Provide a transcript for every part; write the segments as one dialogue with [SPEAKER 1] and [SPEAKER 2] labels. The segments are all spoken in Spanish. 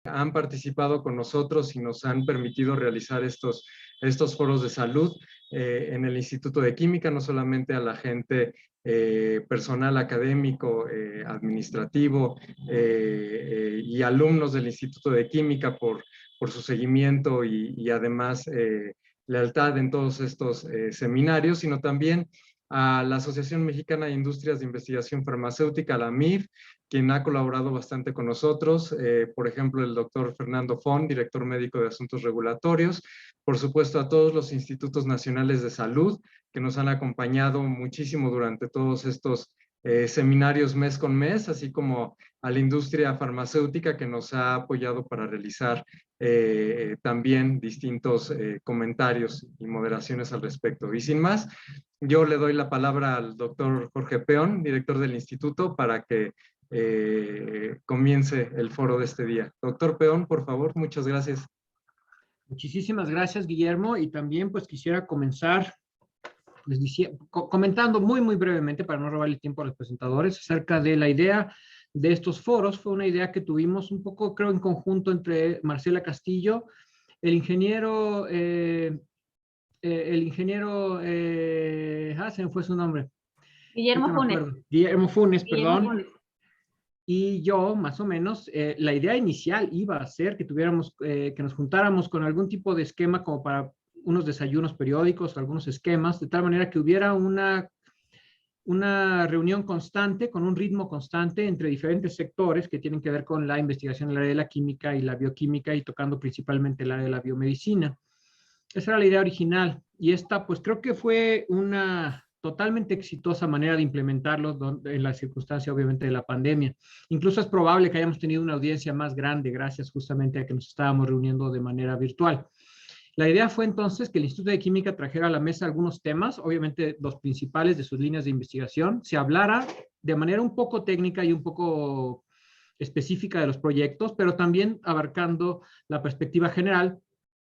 [SPEAKER 1] han participado con nosotros y nos han permitido realizar estos foros de salud en el Instituto de Química, no solamente a la gente personal académico, administrativo y alumnos del Instituto de Química por su seguimiento y además lealtad en todos estos seminarios, sino también a la Asociación Mexicana de Industrias de Investigación Farmacéutica, la AMIF, quien ha colaborado bastante con nosotros, por ejemplo, el doctor Fernando Fon, director médico de Asuntos Regulatorios, por supuesto a todos los institutos nacionales de salud que nos han acompañado muchísimo durante todos estos seminarios mes con mes, así como a la industria farmacéutica que nos ha apoyado para realizar también distintos comentarios y moderaciones al respecto. Y sin más, yo le doy la palabra al doctor Jorge Peón, director del instituto, para que comience el foro de este día. Doctor Peón, por favor, muchas gracias.
[SPEAKER 2] Muchísimas gracias, Guillermo, y también pues quisiera comenzar comentando muy brevemente, para no robar el tiempo a los presentadores, acerca de la idea de estos foros. Fue una idea que tuvimos un poco, creo, en conjunto entre Marcela Castillo, el ingeniero, se me fue su nombre.
[SPEAKER 3] Guillermo Funes.
[SPEAKER 2] Guillermo Funes,
[SPEAKER 3] Guillermo
[SPEAKER 2] perdón.
[SPEAKER 3] Funes.
[SPEAKER 2] Y yo, más o menos, la idea inicial iba a ser que tuviéramos, que nos juntáramos con algún tipo de esquema como para unos desayunos periódicos, algunos esquemas, de tal manera que hubiera una reunión constante, con un ritmo constante entre diferentes sectores que tienen que ver con la investigación en el área de la química y la bioquímica y tocando principalmente el área de la biomedicina. Esa era la idea original y esta pues creo que fue una totalmente exitosa manera de implementarlo en la circunstancia obviamente de la pandemia. Incluso es probable que hayamos tenido una audiencia más grande gracias justamente a que nos estábamos reuniendo de manera virtual. La idea fue entonces que el Instituto de Química trajera a la mesa algunos temas, obviamente los principales de sus líneas de investigación, se hablara de manera un poco técnica y un poco específica de los proyectos, pero también abarcando la perspectiva general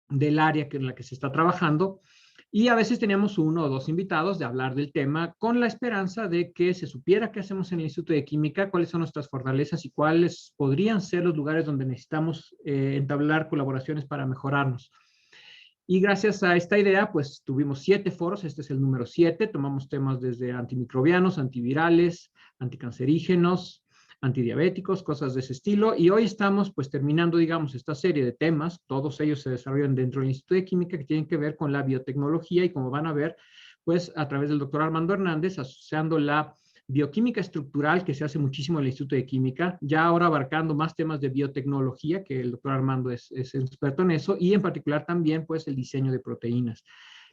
[SPEAKER 2] del área en la que se está trabajando. Y a veces teníamos uno o dos invitados de hablar del tema con la esperanza de que se supiera qué hacemos en el Instituto de Química, cuáles son nuestras fortalezas y cuáles podrían ser los lugares donde necesitamos entablar colaboraciones para mejorarnos. Y gracias a esta idea, pues tuvimos 7 foros, este es el número 7, tomamos temas desde antimicrobianos, antivirales, anticancerígenos, antidiabéticos, cosas de ese estilo, y hoy estamos pues terminando, digamos, esta serie de temas, todos ellos se desarrollan dentro del Instituto de Química que tienen que ver con la biotecnología y como van a ver, pues a través del doctor Armando Hernández, asociando la bioquímica estructural que se hace muchísimo en el Instituto de Química, ya ahora abarcando más temas de biotecnología, que el doctor Armando es experto en eso, y en particular también pues el diseño de proteínas.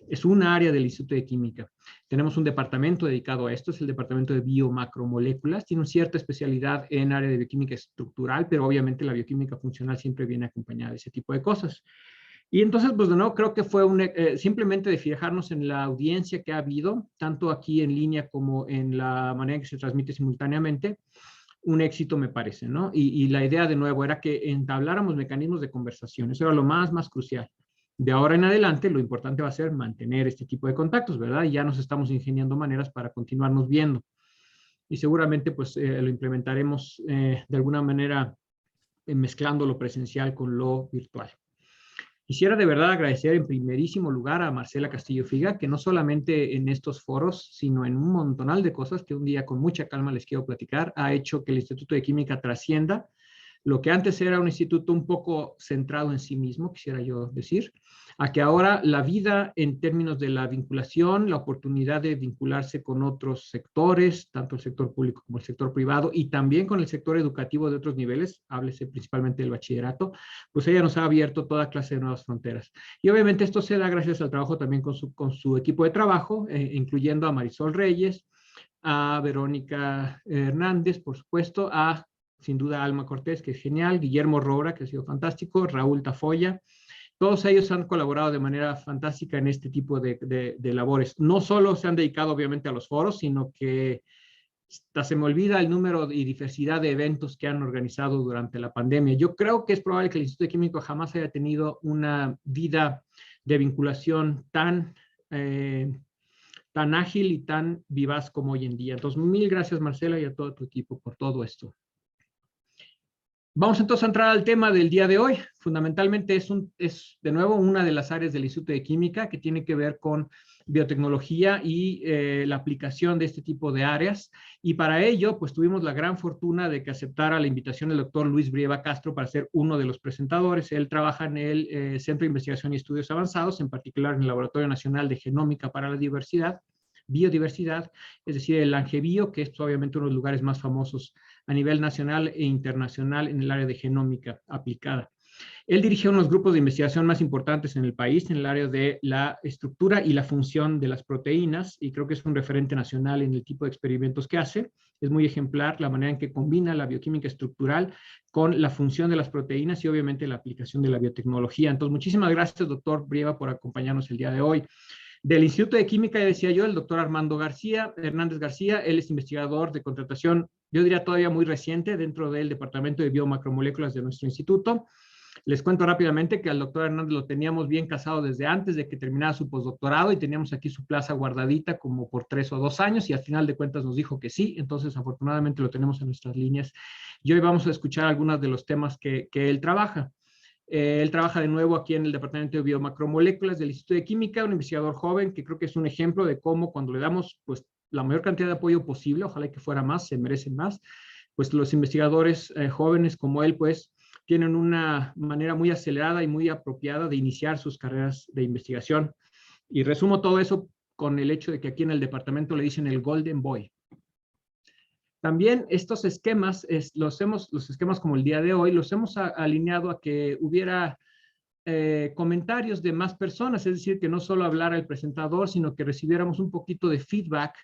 [SPEAKER 2] Es un área del Instituto de Química. Tenemos un departamento dedicado a esto, es el departamento de biomacromoléculas, tiene una cierta especialidad en área de bioquímica estructural, pero obviamente la bioquímica funcional siempre viene acompañada de ese tipo de cosas. Y entonces, pues de nuevo, creo que fue simplemente de fijarnos en la audiencia que ha habido, tanto aquí en línea como en la manera en que se transmite simultáneamente, un éxito me parece, ¿no? Y la idea de nuevo era que entabláramos mecanismos de conversación, eso era lo más crucial. De ahora en adelante, lo importante va a ser mantener este tipo de contactos, ¿verdad? Y ya nos estamos ingeniando maneras para continuarnos viendo. Y seguramente, pues, lo implementaremos de alguna manera mezclando lo presencial con lo virtual. Quisiera de verdad agradecer en primerísimo lugar a Marcela Castillo Figa, que no solamente en estos foros, sino en un montonal de cosas que un día con mucha calma les quiero platicar, ha hecho que el Instituto de Química trascienda lo que antes era un instituto un poco centrado en sí mismo, quisiera yo decir, a que ahora la vida en términos de la vinculación, la oportunidad de vincularse con otros sectores, tanto el sector público como el sector privado, y también con el sector educativo de otros niveles, háblese principalmente del bachillerato, pues ella nos ha abierto toda clase de nuevas fronteras. Y obviamente esto se da gracias al trabajo también con su equipo de trabajo, incluyendo a Marisol Reyes, a Verónica Hernández, por supuesto, a sin duda Alma Cortés, que es genial, Guillermo Roura, que ha sido fantástico, Raúl Tafoya, todos ellos han colaborado de manera fantástica en este tipo de labores. No solo se han dedicado obviamente a los foros, sino que hasta se me olvida el número y diversidad de eventos que han organizado durante la pandemia. Yo creo que es probable que el Instituto de Química jamás haya tenido una vida de vinculación tan ágil y tan vivaz como hoy en día. Entonces, mil gracias Marcela y a todo tu equipo por todo esto. Vamos entonces a entrar al tema del día de hoy. Fundamentalmente es de nuevo una de las áreas del Instituto de Química que tiene que ver con biotecnología y la aplicación de este tipo de áreas. Y para ello, pues tuvimos la gran fortuna de que aceptara la invitación del doctor Luis Brieva Castro para ser uno de los presentadores. Él trabaja en el Centro de Investigación y Estudios Avanzados, en particular en el Laboratorio Nacional de Genómica para la Biodiversidad, es decir, el Angebio, que es obviamente uno de los lugares más famosos a nivel nacional e internacional en el área de genómica aplicada. Él dirigió unos grupos de investigación más importantes en el país, en el área de la estructura y la función de las proteínas, y creo que es un referente nacional en el tipo de experimentos que hace. Es muy ejemplar la manera en que combina la bioquímica estructural con la función de las proteínas y obviamente la aplicación de la biotecnología. Entonces, muchísimas gracias, doctor Brieva, por acompañarnos el día de hoy. Del Instituto de Química, ya decía yo, el doctor Armando Hernández García, él es investigador de contratación, yo diría todavía muy reciente, dentro del Departamento de Biomacromoléculas de nuestro instituto. Les cuento rápidamente que al doctor Hernández lo teníamos bien casado desde antes de que terminara su postdoctorado y teníamos aquí su plaza guardadita como por 3 o 2 años y al final de cuentas nos dijo que sí, entonces afortunadamente lo tenemos en nuestras líneas y hoy vamos a escuchar algunos de los temas que él trabaja. Él trabaja de nuevo aquí en el Departamento de Biomacromoléculas del Instituto de Química, un investigador joven que creo que es un ejemplo de cómo cuando le damos pues, la mayor cantidad de apoyo posible, ojalá que fuera más, se merecen más, pues los investigadores jóvenes como él pues tienen una manera muy acelerada y muy apropiada de iniciar sus carreras de investigación. Y resumo todo eso con el hecho de que aquí en el departamento le dicen el Golden Boy. También estos esquemas, los esquemas como el día de hoy, los hemos alineado a que hubiera comentarios de más personas, es decir, que no solo hablara el presentador, sino que recibiéramos un poquito de feedback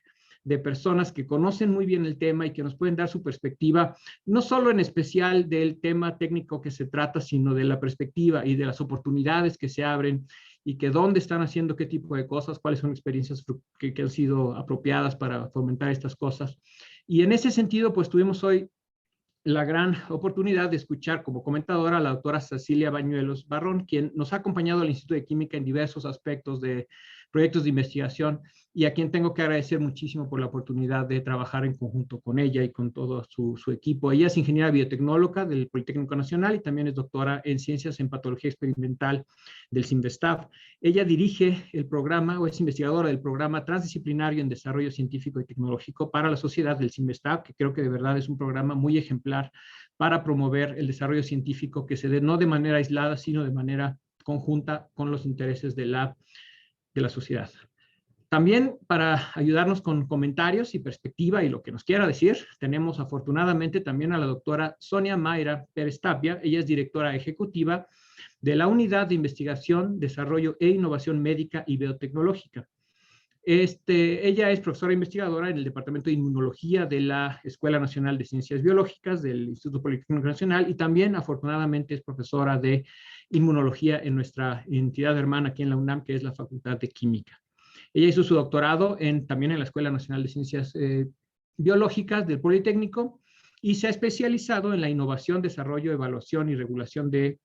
[SPEAKER 2] de personas que conocen muy bien el tema y que nos pueden dar su perspectiva, no solo en especial del tema técnico que se trata, sino de la perspectiva y de las oportunidades que se abren y que dónde están haciendo qué tipo de cosas, cuáles son experiencias que han sido apropiadas para fomentar estas cosas. Y en ese sentido, pues tuvimos hoy la gran oportunidad de escuchar como comentadora a la doctora Cecilia Bañuelos Barrón, quien nos ha acompañado al Instituto de Química en diversos aspectos de proyectos de investigación y a quien tengo que agradecer muchísimo por la oportunidad de trabajar en conjunto con ella y con todo su equipo. Ella es ingeniera biotecnóloga del Politécnico Nacional y también es doctora en Ciencias en Patología Experimental del CIMBESTAB. Ella dirige el programa o es investigadora del programa transdisciplinario en desarrollo científico y tecnológico para la sociedad del CIMBESTAB, que creo que de verdad es un programa muy ejemplar para promover el desarrollo científico que se dé no de manera aislada, sino de manera conjunta con los intereses de la sociedad. También para ayudarnos con comentarios y perspectiva y lo que nos quiera decir, tenemos afortunadamente también a la doctora Sonia Mayra Pérez Tapia. Ella es directora ejecutiva de la Unidad de Investigación, Desarrollo e Innovación Médica y Biotecnológica. Ella es profesora investigadora en el Departamento de Inmunología de la Escuela Nacional de Ciencias Biológicas del Instituto Politécnico Nacional y también afortunadamente es profesora de inmunología en nuestra entidad hermana aquí en la UNAM, que es la Facultad de Química. Ella hizo su doctorado también en la Escuela Nacional de Ciencias Biológicas del Politécnico y se ha especializado en la innovación, desarrollo, evaluación y regulación de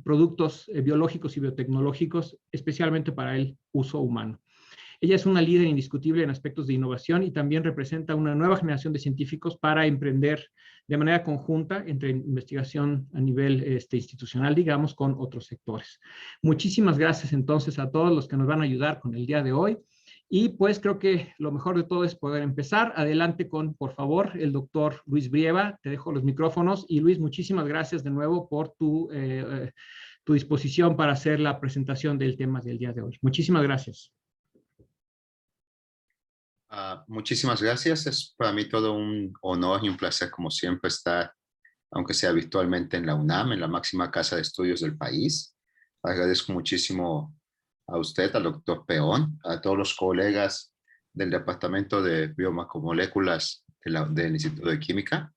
[SPEAKER 2] productos biológicos y biotecnológicos, especialmente para el uso humano. Ella es una líder indiscutible en aspectos de innovación y también representa una nueva generación de científicos para emprender de manera conjunta entre investigación a nivel institucional, digamos, con otros sectores. Muchísimas gracias entonces a todos los que nos van a ayudar con el día de hoy. Y pues creo que lo mejor de todo es poder empezar. Adelante con, por favor, el doctor Luis Brieva. Te dejo los micrófonos. Y Luis, muchísimas gracias de nuevo por tu disposición para hacer la presentación del tema del día de hoy. Muchísimas gracias.
[SPEAKER 3] Muchísimas gracias. Es para mí todo un honor y un placer, como siempre, estar, aunque sea virtualmente, en la UNAM, en la máxima casa de estudios del país. Agradezco muchísimo a usted, al doctor Peón, a todos los colegas del Departamento de Biomacromoléculas del Instituto de Química.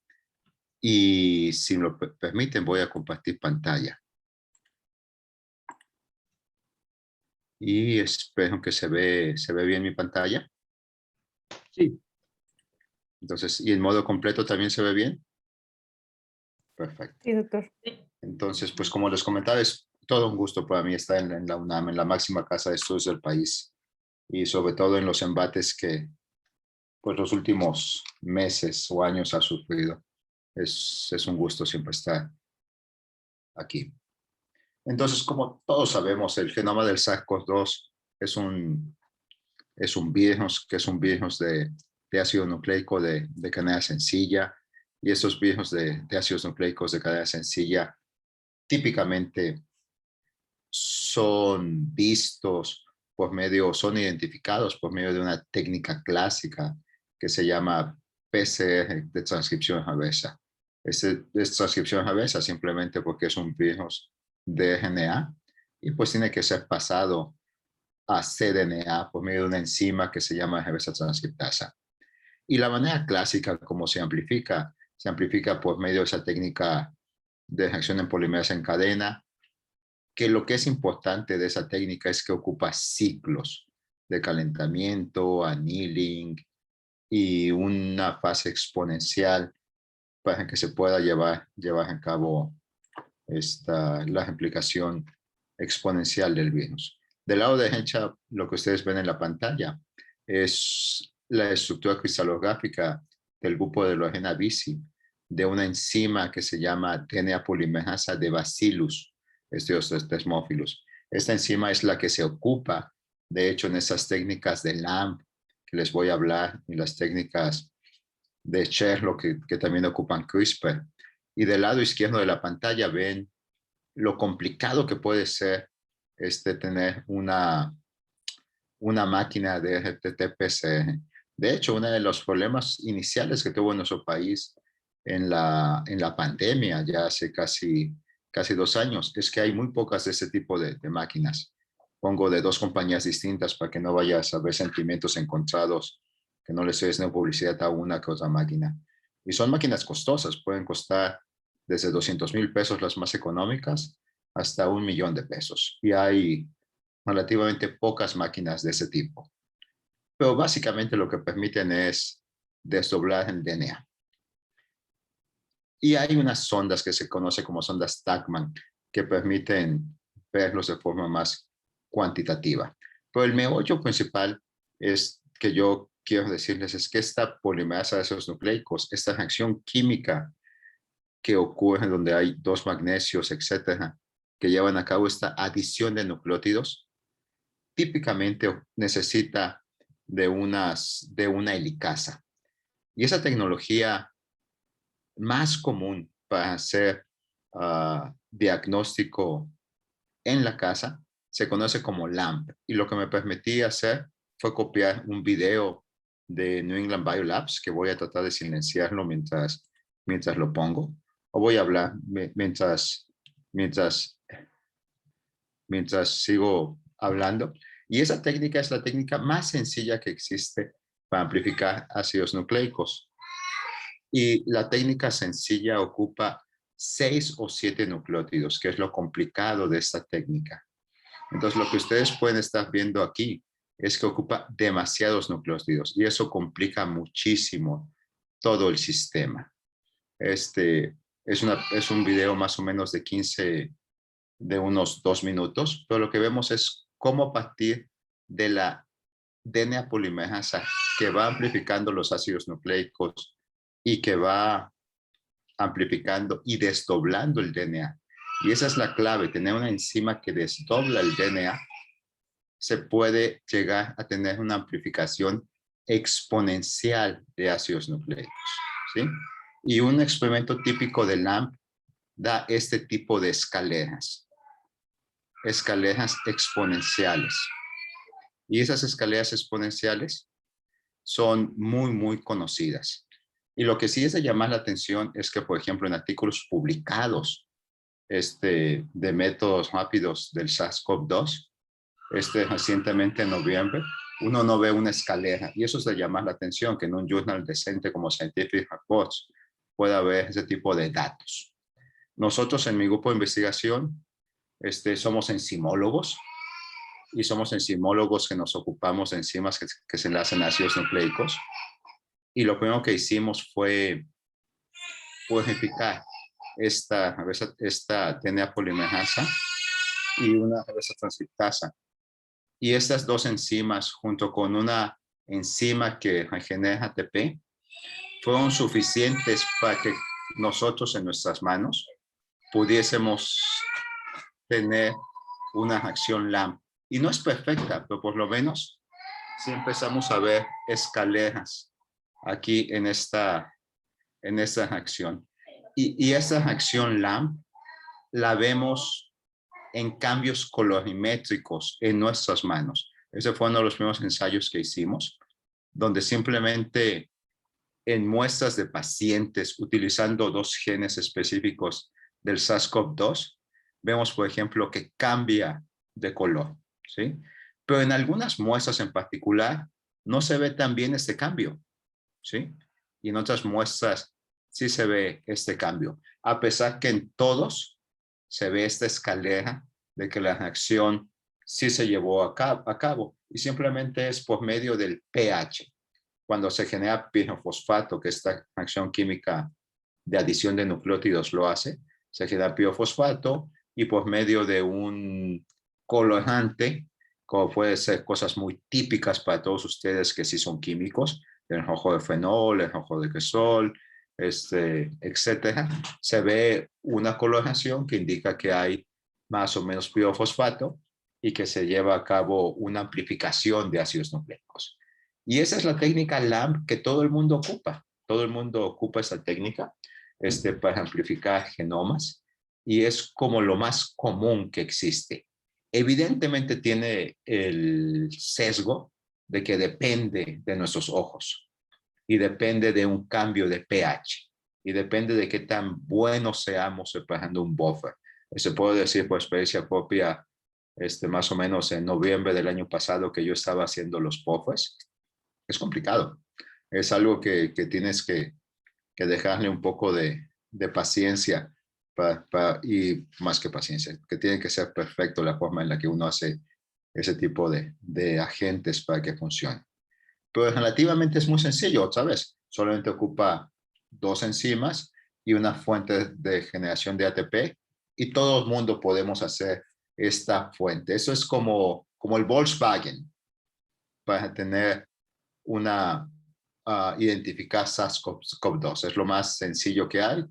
[SPEAKER 3] Y si me lo permiten, voy a compartir pantalla. Y espero que se ve bien mi pantalla.
[SPEAKER 2] Sí.
[SPEAKER 3] Entonces, ¿y en modo completo también se ve bien? Perfecto.
[SPEAKER 4] Sí, doctor.
[SPEAKER 3] Entonces, pues como les comentaba, es todo un gusto para mí estar en la UNAM, en la máxima casa de estudios del país, y sobre todo en los embates que pues los últimos meses o años ha sufrido. Es un gusto siempre estar aquí. Entonces, como todos sabemos, el genoma del SARS-CoV-2 es un virus que es un virus de ácido nucleico de cadena sencilla, y estos virus de ácidos nucleicos de cadena sencilla típicamente son vistos son identificados por medio de una técnica clásica que se llama PCR de transcripción reversa. Es transcripción reversa simplemente porque es un virus de RNA y pues tiene que ser pasado a cDNA por medio de una enzima que se llama reversa transcriptasa. Y la manera clásica como se amplifica por medio de esa técnica de reacción en polimerasa en cadena, que lo que es importante de esa técnica es que ocupa ciclos de calentamiento, annealing y una fase exponencial para que se pueda llevar a cabo la replicación exponencial del virus. Del lado derecha, lo que ustedes ven en la pantalla es la estructura cristalográfica del grupo de Lorena Bisi, de una enzima que se llama DNA polimerasa de Bacillus Desmófilos. Esta enzima es la que se ocupa, de hecho, en esas técnicas de LAMP que les voy a hablar, y las técnicas de Sherlock que también ocupan CRISPR. Y del lado izquierdo de la pantalla ven lo complicado que puede ser tener una máquina de RTT-PCR. De hecho, uno de los problemas iniciales que tuvo nuestro país en la pandemia, ya hace casi 2 años, es que hay muy pocas de ese tipo de máquinas. Pongo de 2 compañías distintas para que no vayas a ver sentimientos encontrados, que no le estoy haciendo publicidad a una que otra máquina. Y son máquinas costosas, pueden costar desde 200,000 pesos las más económicas hasta 1,000,000 de pesos. Y hay relativamente pocas máquinas de ese tipo. Pero básicamente lo que permiten es desdoblar el DNA. Y hay unas sondas que se conocen como sondas Tachman que permiten verlos de forma más cuantitativa. Pero el meollo principal es que yo quiero decirles es que esta polimerasa de esos nucleicos, esta reacción química que ocurre donde hay 2 magnesios, etcétera, que llevan a cabo esta adición de nucleótidos, típicamente necesita de una helicasa. Y esa tecnología más común para hacer diagnóstico en la casa se conoce como LAMP. Y lo que me permití hacer fue copiar un video de New England Biolabs, que voy a tratar de silenciarlo mientras lo pongo. O voy a hablar mientras sigo hablando. Y esa técnica es la técnica más sencilla que existe para amplificar ácidos nucleicos. Y la técnica sencilla ocupa 6 o 7 nucleótidos, que es lo complicado de esta técnica. Entonces, lo que ustedes pueden estar viendo aquí es que ocupa demasiados nucleótidos y eso complica muchísimo todo el sistema. Es un video más o menos de unos 2 minutos, pero lo que vemos es cómo a partir de la DNA polimerasa que va amplificando los ácidos nucleicos y que va amplificando y desdoblando el DNA. Y esa es la clave, tener una enzima que desdobla el DNA, se puede llegar a tener una amplificación exponencial de ácidos nucleicos, ¿sí? Y un experimento típico de LAMP da este tipo de escaleras exponenciales. Y esas escaleras exponenciales son muy, muy conocidas. Y lo que sí es de llamar la atención es que, por ejemplo, en artículos publicados de métodos rápidos del SARS-CoV-2, recientemente en noviembre, uno no ve una escalera. Y eso es de llamar la atención, que en un journal decente como Scientific Reports pueda haber ese tipo de datos. Nosotros en mi grupo de investigación somos enzimólogos, y somos enzimólogos que nos ocupamos de enzimas que se enlazan a ácidos nucleicos. Y lo primero que hicimos fue purificar esta DNA polimerasa y una reversa transcriptasa. Y estas 2 enzimas, junto con una enzima que regenera ATP, fueron suficientes para que nosotros en nuestras manos pudiésemos tener una acción LAMP. Y no es perfecta, pero por lo menos si empezamos a ver escaleras aquí en esta acción. Y esa acción LAMP la vemos en cambios colorimétricos en nuestras manos. Ese fue uno de los primeros ensayos que hicimos, donde simplemente en muestras de pacientes utilizando 2 genes específicos del SARS-CoV-2, vemos, por ejemplo, que cambia de color, ¿sí? Pero en algunas muestras en particular no se ve tan bien este cambio, ¿sí? Y en otras muestras sí se ve este cambio, a pesar que en todos se ve esta escalera de que la reacción sí se llevó a cabo y simplemente es por medio del pH. Cuando se genera pirofosfato, que esta reacción química de adición de nucleótidos lo hace, se genera pirofosfato y por medio de un colorante, como puede ser cosas muy típicas para todos ustedes que sí son químicos, el rojo de fenol, el rojo de quesol, etcétera, se ve una coloración que indica que hay más o menos pirofosfato y que se lleva a cabo una amplificación de ácidos nucleicos. Y esa es la técnica LAMP que todo el mundo ocupa. Todo el mundo ocupa esa técnica para amplificar genomas y es como lo más común que existe. Evidentemente tiene el sesgo de que depende de nuestros ojos y depende de un cambio de pH y depende de qué tan buenos seamos separando un buffer. Se puede decir por experiencia propia, más o menos en noviembre del año pasado que yo estaba haciendo los buffers. Es complicado. Es algo que tienes que dejarle un poco de paciencia y más que paciencia, que tiene que ser perfecto la forma en la que uno hace ese tipo de agentes para que funcione. Pero relativamente es muy sencillo, otra vez. Solamente ocupa 2 enzimas y una fuente de generación de ATP y todo el mundo podemos hacer esta fuente. Eso es como el Volkswagen para tener identificar SARS-CoV-2. Es lo más sencillo que hay.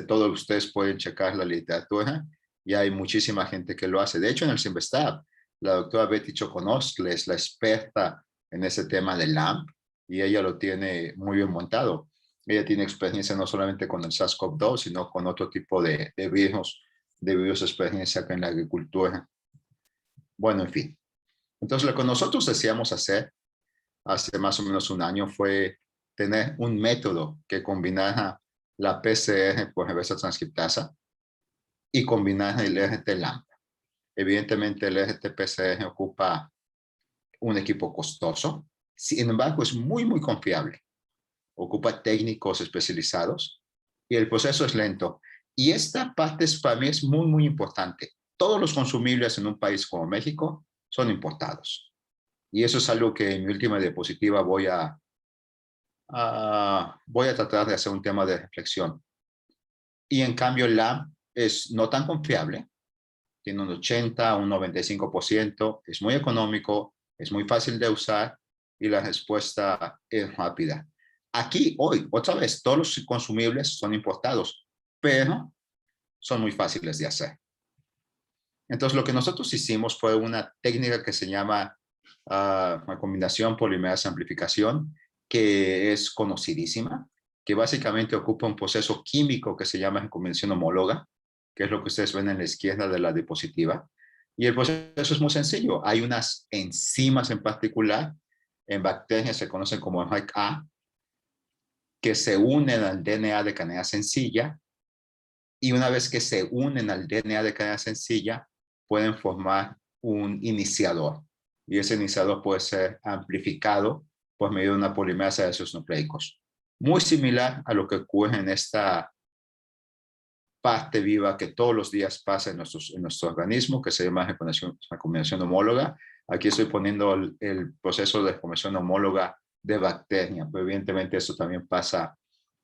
[SPEAKER 3] Todos ustedes pueden checar la literatura y hay muchísima gente que lo hace. De hecho, en el CIMBESTAB, la doctora Betty Choconostle es la experta en ese tema de LAMP y ella lo tiene muy bien montado. Ella tiene experiencia no solamente con el SARS-CoV-2, sino con otro tipo de virus, experiencia acá en la agricultura. Bueno, en fin. Entonces, lo que nosotros deseamos hacer hace más o menos un año fue tener un método que combinara la PCR por reversa transcriptasa y combinara el RT-LAMP. Evidentemente, el RT-PCR ocupa un equipo costoso, sin embargo, es muy, muy confiable. Ocupa técnicos especializados y el proceso es lento. Y esta parte para mí es muy, muy importante. Todos los consumibles en un país como México son importados. Y eso es algo que en mi última diapositiva voy a tratar de hacer un tema de reflexión. Y en cambio, el LAMP es no tan confiable. Tiene un 80, un 95%. Es muy económico, es muy fácil de usar y la respuesta es rápida. Aquí, hoy, otra vez, todos los consumibles son importados, pero son muy fáciles de hacer. Entonces, lo que nosotros hicimos fue una técnica que se llama una combinación polimerasa amplificación, que es conocidísima, que básicamente ocupa un proceso químico que se llama recombinación homóloga, que es lo que ustedes ven en la izquierda de la diapositiva. Y el proceso es muy sencillo. Hay unas enzimas en particular, en bacterias se conocen como RIC-A, que se unen al DNA de cadena sencilla, y una vez que se unen al DNA de cadena sencilla, pueden formar un iniciador. Y ese iniciador puede ser amplificado por medio de una polimerasa de ácidos nucleicos. Muy similar a lo que ocurre en esta parte viva que todos los días pasa en nuestro organismo, que se llama recombinación homóloga. Aquí estoy poniendo el proceso de recombinación homóloga de bacteria, pero evidentemente eso también pasa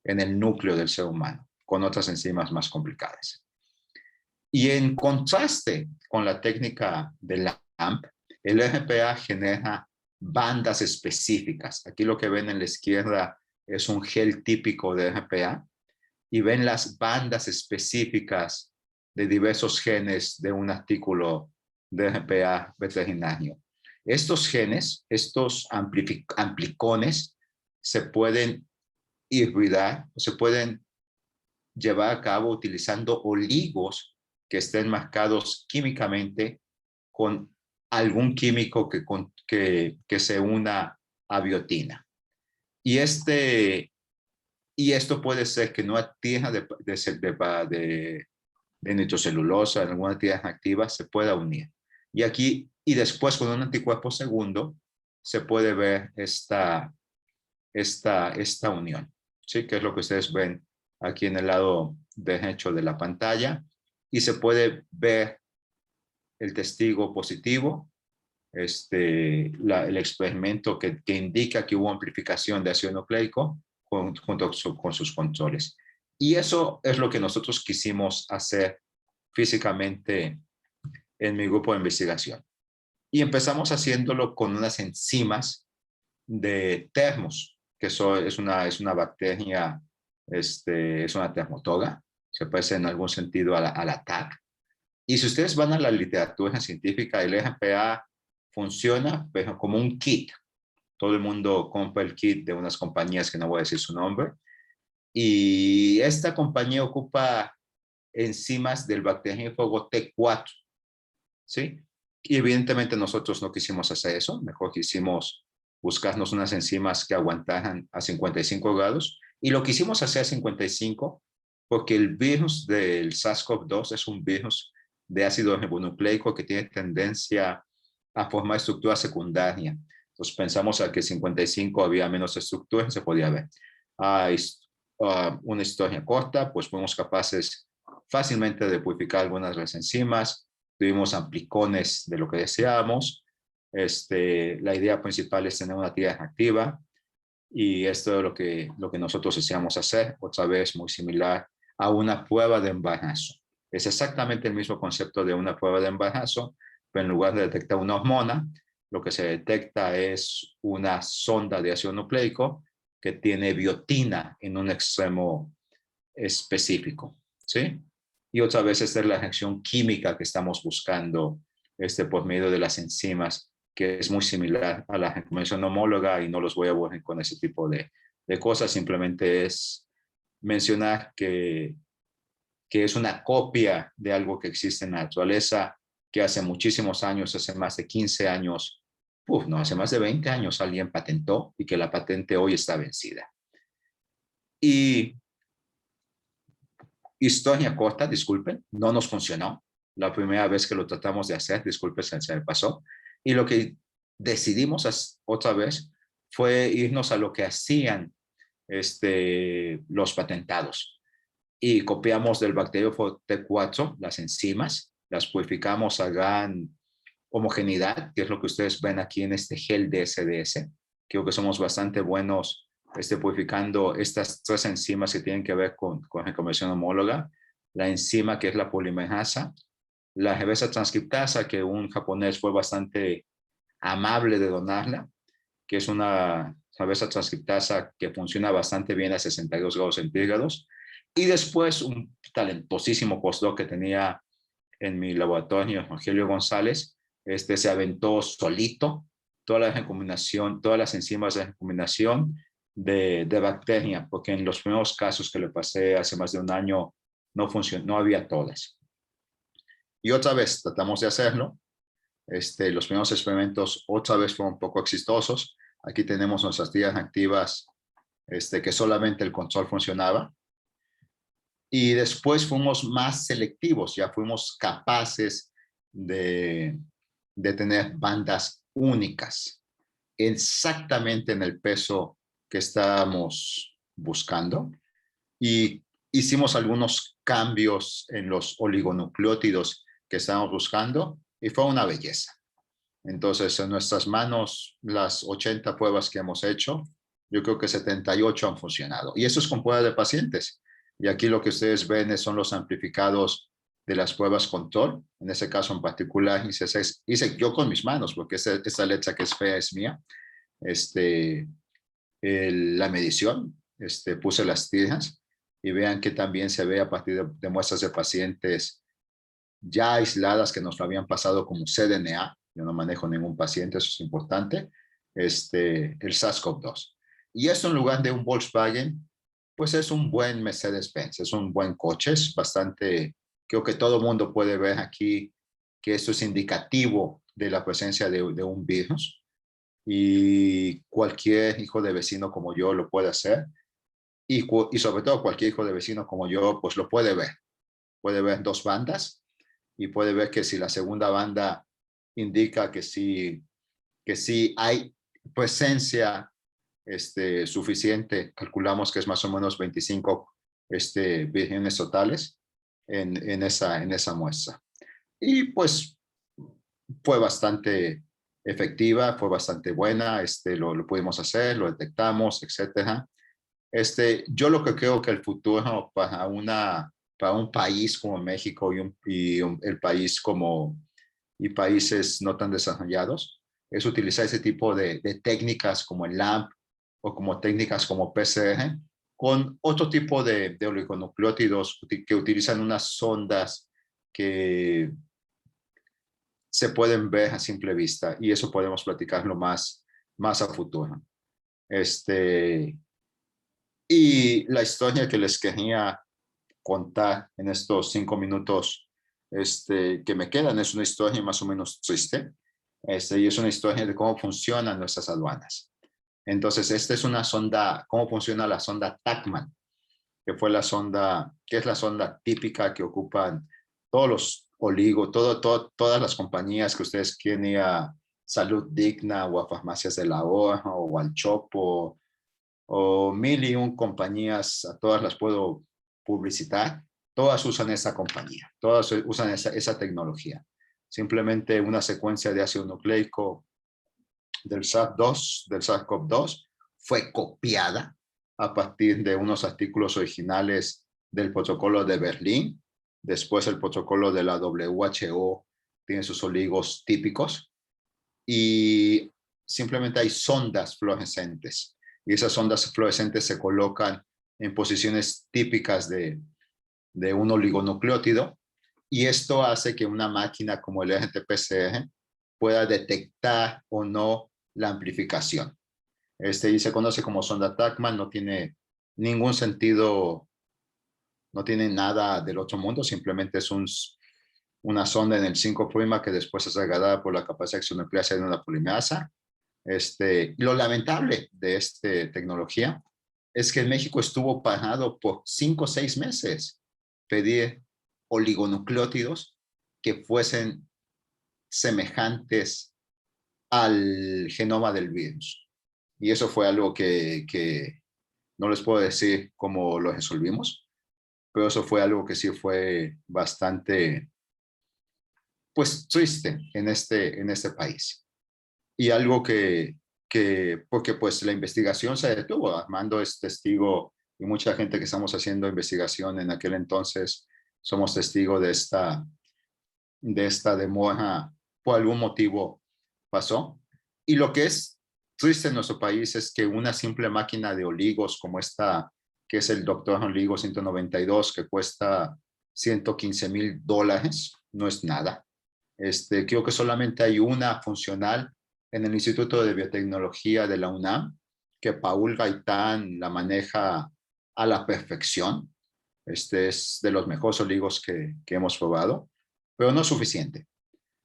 [SPEAKER 3] en el núcleo del ser humano, con otras enzimas más complicadas. Y en contraste con la técnica de LAMP, el RPA genera bandas específicas. Aquí lo que ven en la izquierda es un gel típico de RPA y ven las bandas específicas de diversos genes de un artículo de RPA veterinario. Estos genes, estos amplicones, se pueden hibridar, se pueden llevar a cabo utilizando oligos que estén marcados químicamente con algún químico que se una a biotina. Y esto puede ser que en una tierra de nitrocelulosa, en alguna tierra activa, se pueda unir. Y después con un anticuerpo segundo, se puede ver esta unión, ¿sí? Que es lo que ustedes ven aquí en el lado derecho de la pantalla. Y se puede ver el testigo positivo, el experimento que indica que hubo amplificación de ácido nucleico junto con sus controles. Y eso es lo que nosotros quisimos hacer físicamente en mi grupo de investigación. Y empezamos haciéndolo con unas enzimas de termos, que es una bacteria, es una termotoga, se parece en algún sentido a la TAC. Y si ustedes van a la literatura científica, el RPA funciona pero como un kit. Todo el mundo compra el kit de unas compañías que no voy a decir su nombre. Y esta compañía ocupa enzimas del bacteriófago T4, ¿sí? Y evidentemente nosotros no quisimos hacer eso. Mejor quisimos buscarnos unas enzimas que aguantaran a 55 grados. Y lo quisimos hacer a 55 porque el virus del SARS-CoV-2 es un virus de ácido ribonucleico que tiene tendencia a formar estructura secundaria. Entonces pensamos a que 55 había menos estructura y se podía ver. Una historia corta, pues fuimos capaces fácilmente de purificar algunas de las enzimas, tuvimos amplicones de lo que deseábamos. La idea principal es tener una tierra activa y esto es lo que nosotros deseamos hacer, otra vez muy similar a una prueba de embarazo. Es exactamente el mismo concepto de una prueba de embarazo, pero en lugar de detectar una hormona, lo que se detecta es una sonda de ácido nucleico que tiene biotina en un extremo específico, ¿sí? Y otra vez esta es la reacción química que estamos buscando por medio de las enzimas, que es muy similar a la recomendación homóloga y no los voy a aburrir con ese tipo de cosas, simplemente es mencionar que es una copia de algo que existe en la naturaleza, que hace muchísimos años, hace más de 15 años, hace más de 20 años alguien patentó y que la patente hoy está vencida. Y historia corta, disculpen, no nos funcionó. La primera vez que lo tratamos de hacer, disculpen, se me pasó. Y lo que decidimos otra vez fue irnos a lo que hacían los patentados. Y copiamos del bacteriófago T4 las enzimas, las purificamos a gran homogeneidad, que es lo que ustedes ven aquí en este gel de SDS. Creo que somos bastante buenos purificando estas tres enzimas que tienen que ver con recombinación homóloga. La enzima que es la polimerasa, la reversa transcriptasa, que un japonés fue bastante amable de donarla, que es una reversa transcriptasa que funciona bastante bien a 62 grados centígrados. Y después un talentosísimo postdoc que tenía en mi laboratorio, Rogelio González, se aventó solito toda la recombinación, todas las enzimas de recombinación de bacteria, porque en los primeros casos que le pasé hace más de un año no funcionó, no había todas. Y otra vez tratamos de hacerlo. Los primeros experimentos otra vez fueron un poco exitosos. Aquí tenemos nuestras tierras activas que solamente el control funcionaba. Y después fuimos más selectivos, ya fuimos capaces de tener bandas únicas, exactamente en el peso que estábamos buscando. Y hicimos algunos cambios en los oligonucleótidos que estábamos buscando y fue una belleza. Entonces, en nuestras manos, las 80 pruebas que hemos hecho, yo creo que 78 han funcionado. Y eso es con pruebas de pacientes. Y aquí lo que ustedes ven son los amplificados de las pruebas control. En ese caso en particular hice yo con mis manos, porque esta letra que es fea es mía. La medición, puse las tiras y vean que también se ve a partir de muestras de pacientes ya aisladas que nos lo habían pasado como cDNA. Yo no manejo ningún paciente, eso es importante. El SARS-CoV-2. Y esto en lugar de un Volkswagen, pues es un buen Mercedes-Benz, es un buen coche, es bastante, creo que todo el mundo puede ver aquí que esto es indicativo de la presencia de un virus y cualquier hijo de vecino como yo lo puede hacer y sobre todo cualquier hijo de vecino como yo pues lo puede ver dos bandas y puede ver que si la segunda banda indica que sí hay presencia suficiente, calculamos que es más o menos 25 vírgenes totales en esa muestra. Y pues fue bastante efectiva, fue bastante buena, lo pudimos hacer, lo detectamos, etcétera. Yo lo que creo que el futuro para un país como México el país y países no tan desarrollados es utilizar ese tipo de técnicas como el LAMP o como técnicas como PCR con otro tipo de oligonucleótidos que utilizan unas sondas que se pueden ver a simple vista y eso podemos platicarlo más a futuro. Y la historia que les quería contar en estos 5 minutos que me quedan es una historia más o menos triste. Y es una historia de cómo funcionan nuestras aduanas. Entonces, esta es una sonda, cómo funciona la sonda TACMAN, que es la sonda típica que ocupan todos los todas las compañías que ustedes quieren ir a Salud Digna o a Farmacias del Ahorro o al Chopo o 1001 compañías, a todas las puedo publicitar, todas usan esa compañía, todas usan esa tecnología. Simplemente una secuencia de ácido nucleico del SARS-CoV-2 fue copiada a partir de unos artículos originales del protocolo de Berlín. Después el protocolo de la WHO tiene sus oligos típicos y simplemente hay sondas fluorescentes y esas ondas fluorescentes se colocan en posiciones típicas de un oligonucleótido y esto hace que una máquina como el RT-PCR pueda detectar o no la amplificación. Y se conoce como sonda TACMAN, no tiene ningún sentido, no tiene nada del otro mundo, simplemente es una sonda en el 5' que después es agregada por la capacidad exonucleasa de una polimerasa. Lo lamentable de esta tecnología es que en México estuvo parado por 5 o 6 meses pedir oligonucleótidos que fuesen semejantes al genoma del virus. Y eso fue algo que no les puedo decir cómo lo resolvimos, pero eso fue algo que sí fue bastante, pues, triste en este país. Y algo porque pues la investigación se detuvo. Armando es testigo y mucha gente que estamos haciendo investigación en aquel entonces somos testigo de esta demora, por algún motivo pasó. Y lo que es triste en nuestro país es que una simple máquina de oligos como esta, que es el Doctor Oligo 192, que cuesta $115,000, no es nada. Creo que solamente hay una funcional en el Instituto de Biotecnología de la UNAM, que Paul Gaitán la maneja a la perfección. Es de los mejores oligos que hemos probado, pero no es suficiente.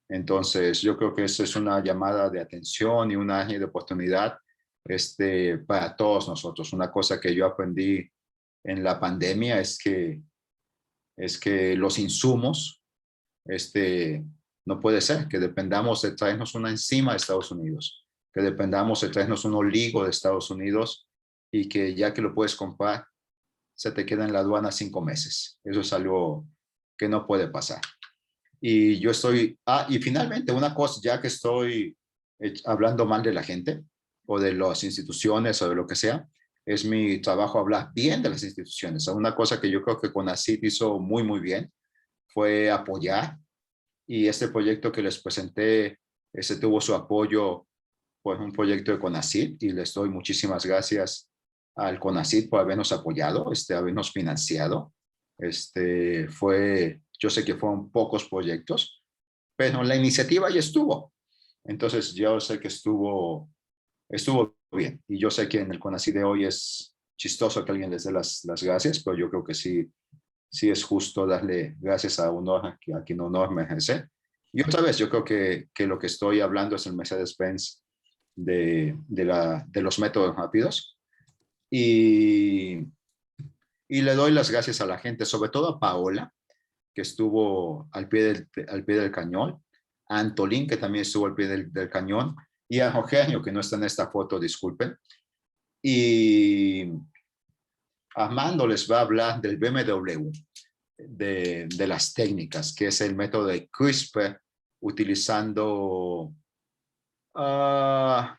[SPEAKER 3] Entonces, yo creo que eso es una llamada de atención y una área de oportunidad para todos nosotros. Una cosa que yo aprendí en la pandemia es que los insumos, no puede ser que dependamos de traernos una enzima de Estados Unidos, que dependamos de traernos un oligo de Estados Unidos y que ya que lo puedes comprar, se te queda en la aduana 5 meses. Eso es algo que no puede pasar. Y yo y finalmente una cosa, ya que estoy hablando mal de la gente o de las instituciones o de lo que sea, es mi trabajo hablar bien de las instituciones. Una cosa que yo creo que CONACYT hizo muy, muy bien fue apoyar, y este proyecto que les presenté, tuvo su apoyo por un proyecto de CONACYT y les doy muchísimas gracias al CONACYT por habernos apoyado, habernos financiado. Yo sé que fueron pocos proyectos, pero la iniciativa ya estuvo. Entonces yo sé que estuvo bien. Y yo sé que en el CONACYT de hoy es chistoso que alguien les dé las gracias, pero yo creo que sí es justo darle gracias a quien honor merece. Y otra vez, yo creo que lo que estoy hablando es el Mercedes-Benz de los métodos rápidos. Y le doy las gracias a la gente, sobre todo a Paola, que estuvo al pie del cañón, a Antolín, que también estuvo al pie del cañón, y a Eugenio, que no está en esta foto, disculpen. Y Armando les va a hablar del BMW, de las técnicas, que es el método de CRISPR,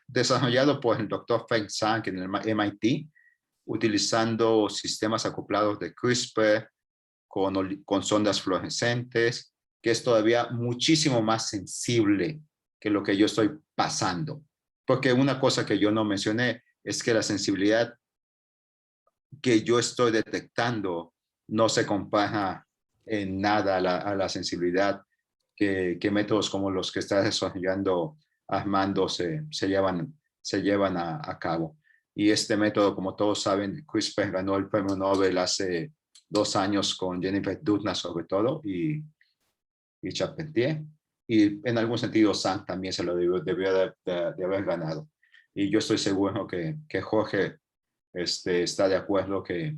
[SPEAKER 3] desarrollado por el doctor Feng Zhang en el MIT, utilizando sistemas acoplados de CRISPR con sondas fluorescentes, que es todavía muchísimo más sensible que lo que yo estoy pasando. Porque una cosa que yo no mencioné es que la sensibilidad que yo estoy detectando no se compara en nada a la sensibilidad que métodos como los que está desarrollando Armando se llevan a cabo. Y este método, como todos saben, CRISPR ganó el premio Nobel hace 2 años con Jennifer Doudna sobre todo y Charpentier. Y en algún sentido Zhang también se lo debió de haber ganado. Y yo estoy seguro que Jorge está de acuerdo que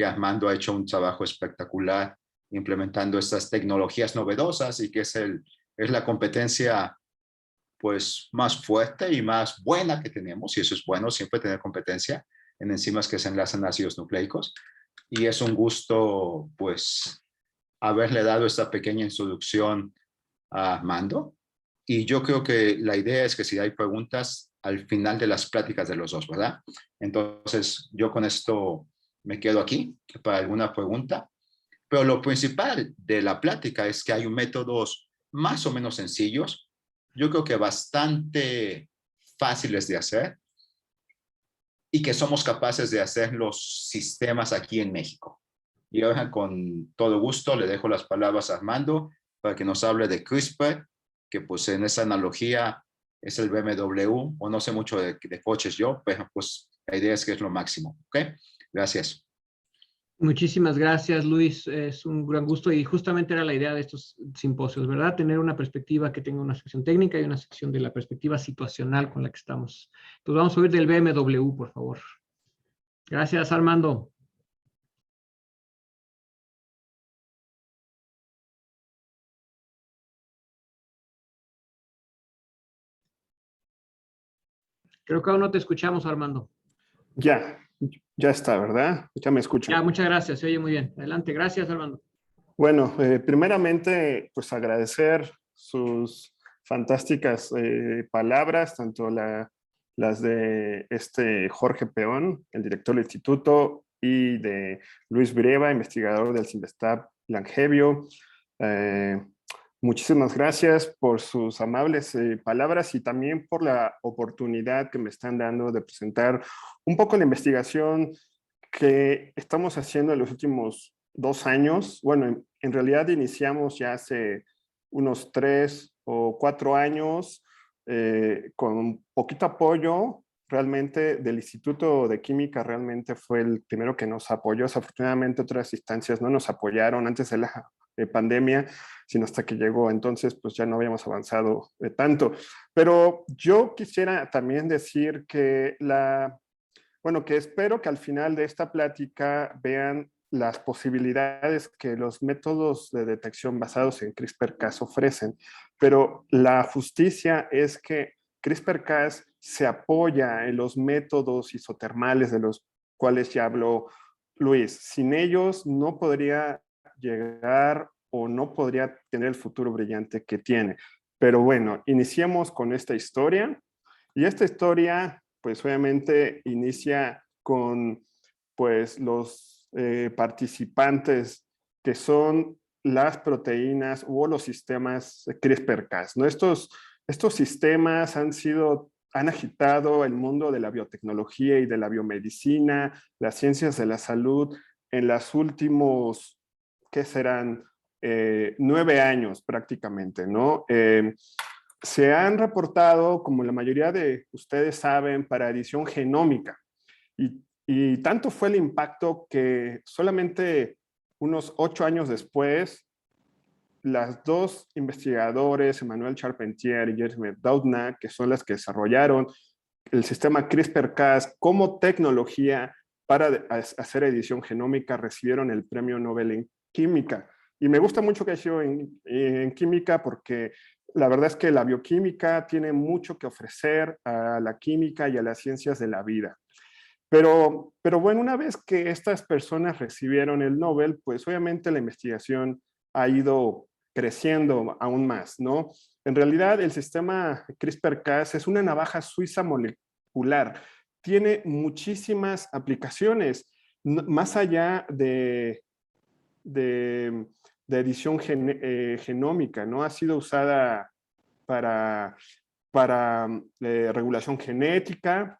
[SPEAKER 3] Armando ha hecho un trabajo espectacular implementando estas tecnologías novedosas y que es la competencia pues más fuerte y más buena que tenemos, y eso es bueno, siempre tener competencia en enzimas que se enlazan a ácidos nucleicos. Y es un gusto pues haberle dado esta pequeña introducción a Armando. Y yo creo que la idea es que si hay preguntas al final de las pláticas de los dos, ¿verdad? Entonces yo con esto me quedo aquí para alguna pregunta. Pero lo principal de la plática es que hay métodos más o menos sencillos, yo creo que bastante fáciles de hacer y que somos capaces de hacer los sistemas aquí en México. Y ahora con todo gusto le dejo las palabras a Armando para que nos hable de CRISPR, que pues en esa analogía es el BMW, o no sé mucho de coches yo, pero pues la idea es que es lo máximo. ¿Ok? Gracias.
[SPEAKER 2] Muchísimas gracias, Luis. Es un gran gusto y justamente era la idea de estos simposios, ¿verdad? Tener una perspectiva que tenga una sección técnica y una sección de la perspectiva situacional con la que estamos. Pues vamos a oír del BMW, por favor. Gracias, Armando. Creo que aún no te escuchamos, Armando.
[SPEAKER 4] Ya está, ¿verdad? Ya me escuchan.
[SPEAKER 2] Ya, muchas gracias. Se oye muy bien. Adelante. Gracias, Armando.
[SPEAKER 4] Bueno, primeramente, pues agradecer sus fantásticas palabras, tanto las de Jorge Peón, el director del instituto, y de Luis Breva, investigador del CINVESTAB Langevio. Muchísimas gracias por sus amables palabras y también por la oportunidad que me están dando de presentar un poco la investigación que estamos haciendo en los últimos 2 años. Bueno, en realidad iniciamos ya hace unos 3 o 4 años con poquito apoyo realmente del Instituto de Química. Realmente fue el primero que nos apoyó. Desafortunadamente otras instancias no nos apoyaron antes de la pandemia, sino hasta que llegó. Entonces, pues ya no habíamos avanzado tanto. Pero yo quisiera también decir que que espero que al final de esta plática vean las posibilidades que los métodos de detección basados en CRISPR-Cas ofrecen. Pero la justicia es que CRISPR-Cas se apoya en los métodos isotermales de los cuales ya habló Luis. Sin ellos no podría llegar o no podría tener el futuro brillante que tiene. Pero bueno, iniciemos con esta historia. Y esta historia, pues obviamente inicia con pues los participantes que son las proteínas o los sistemas CRISPR-Cas, ¿no? Estos sistemas han sido han agitado el mundo de la biotecnología y de la biomedicina, las ciencias de la salud en los últimos, ¿qué serán? 9 años prácticamente, ¿no? Se han reportado, como la mayoría de ustedes saben, para edición genómica. Y tanto fue el impacto que solamente unos 8 años después, las dos investigadores, Emmanuel Charpentier y Joseph Doudna, que son las que desarrollaron el sistema CRISPR-Cas como tecnología para hacer edición genómica, recibieron el premio Nobel en química. Y me gusta mucho que haya sido en química porque la verdad es que la bioquímica tiene mucho que ofrecer a la química y a las ciencias de la vida. Pero bueno, una vez que estas personas recibieron el Nobel, pues obviamente la investigación ha ido creciendo aún más, ¿no? En realidad, el sistema CRISPR-Cas es una navaja suiza molecular. Tiene muchísimas aplicaciones, más allá de edición genómica, ¿no? Ha sido usada para regulación genética,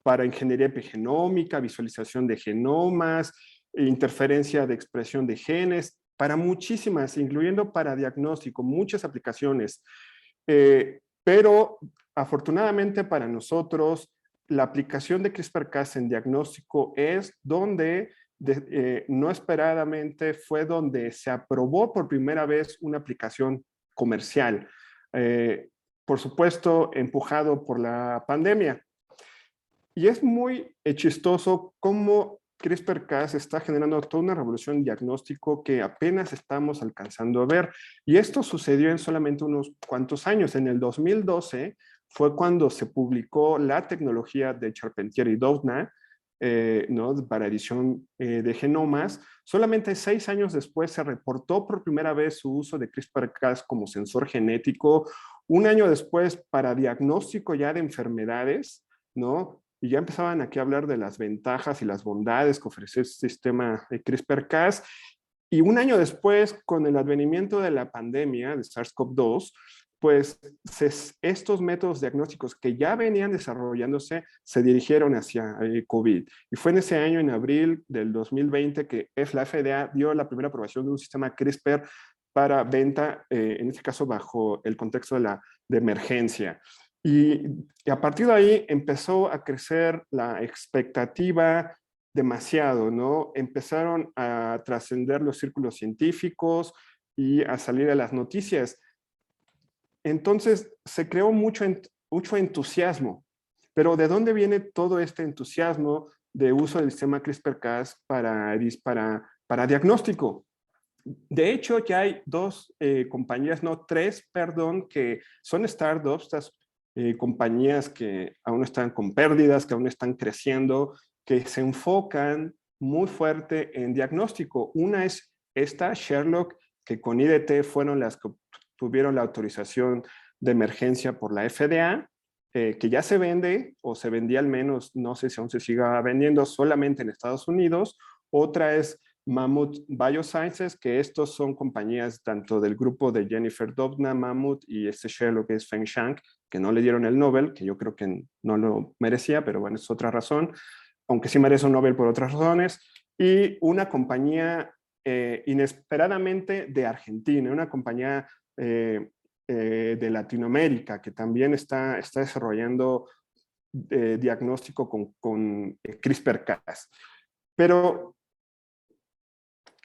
[SPEAKER 4] para ingeniería epigenómica, visualización de genomas, interferencia de expresión de genes, para muchísimas, incluyendo para diagnóstico, muchas aplicaciones. Pero afortunadamente para nosotros, la aplicación de CRISPR-Cas en diagnóstico es donde, no esperadamente, fue donde se aprobó por primera vez una aplicación comercial. Por supuesto, empujado por la pandemia. Y es muy chistoso cómo CRISPR-Cas está generando toda una revolución en diagnóstico que apenas estamos alcanzando a ver. Y esto sucedió en solamente unos cuantos años. En el 2012 fue cuando se publicó la tecnología de Charpentier y Doudna, ¿no? Para edición de genomas. Solamente 6 años después se reportó por primera vez su uso de CRISPR-Cas como sensor genético. Un año después para diagnóstico ya de enfermedades, ¿no? Y ya empezaban aquí a hablar de las ventajas y las bondades que ofrece el sistema de CRISPR-Cas. Y un año después, con el advenimiento de la pandemia de SARS-CoV-2, pues estos métodos diagnósticos que ya venían desarrollándose se dirigieron hacia COVID. Y fue en ese año, en abril del 2020, que la FDA dio la primera aprobación de un sistema CRISPR para venta, en este caso bajo el contexto de emergencia. Y a partir de ahí empezó a crecer la expectativa demasiado, ¿no? Empezaron a trascender los círculos científicos y a salir a las noticias. Entonces se creó mucho entusiasmo. Pero ¿de dónde viene todo este entusiasmo de uso del sistema CRISPR-Cas para diagnóstico? De hecho, ya hay 2 compañías, no, 3, perdón, que son startups, estas compañías que aún están con pérdidas, que aún están creciendo, que se enfocan muy fuerte en diagnóstico. Una es esta, Sherlock, que con IDT fueron las que tuvieron la autorización de emergencia por la FDA, que ya se vende, o se vendía al menos, no sé si aún se siga vendiendo, solamente en Estados Unidos. Otra es Mammoth Biosciences, que estos son compañías tanto del grupo de Jennifer Doudna, Mammoth, y Sherlock, que es Feng Shank, que no le dieron el Nobel, que yo creo que no lo merecía, pero bueno, es otra razón, aunque sí merece un Nobel por otras razones. Y una compañía inesperadamente de Argentina, una compañía de Latinoamérica, que también está desarrollando diagnóstico con CRISPR-Cas. Pero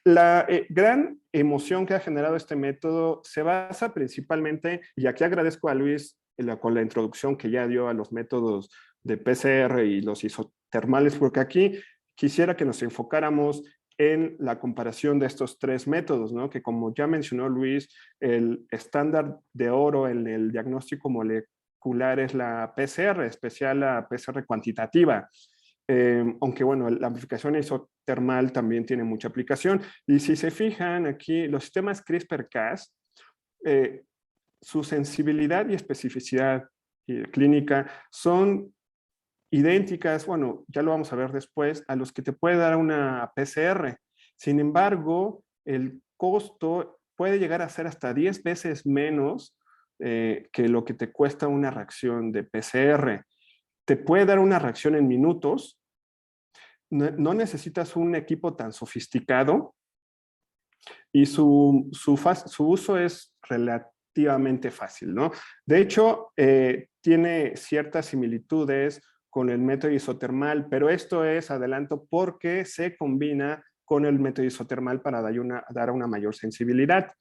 [SPEAKER 4] la gran emoción que ha generado este método se basa principalmente, y aquí agradezco a Luis con la introducción que ya dio a los métodos de PCR y los isotermales, porque aquí quisiera que nos enfocáramos en la comparación de estos 3 métodos, ¿no? Que como ya mencionó Luis, el estándar de oro en el diagnóstico molecular es la PCR, especial la PCR cuantitativa. Aunque bueno, la amplificación isotermal también tiene mucha aplicación. Y si se fijan aquí, los sistemas CRISPR-Cas, su sensibilidad y especificidad clínica son idénticas, bueno, ya lo vamos a ver después, a los que te puede dar una PCR. Sin embargo, el costo puede llegar a ser hasta 10 veces menos que lo que te cuesta una reacción de PCR te puede dar una reacción en minutos. No necesitas un equipo tan sofisticado y su uso es relativamente fácil, ¿no? De hecho, tiene ciertas similitudes con el método isotermal, pero esto es, adelanto, porque se combina con el método isotermal para dar una mayor sensibilidad,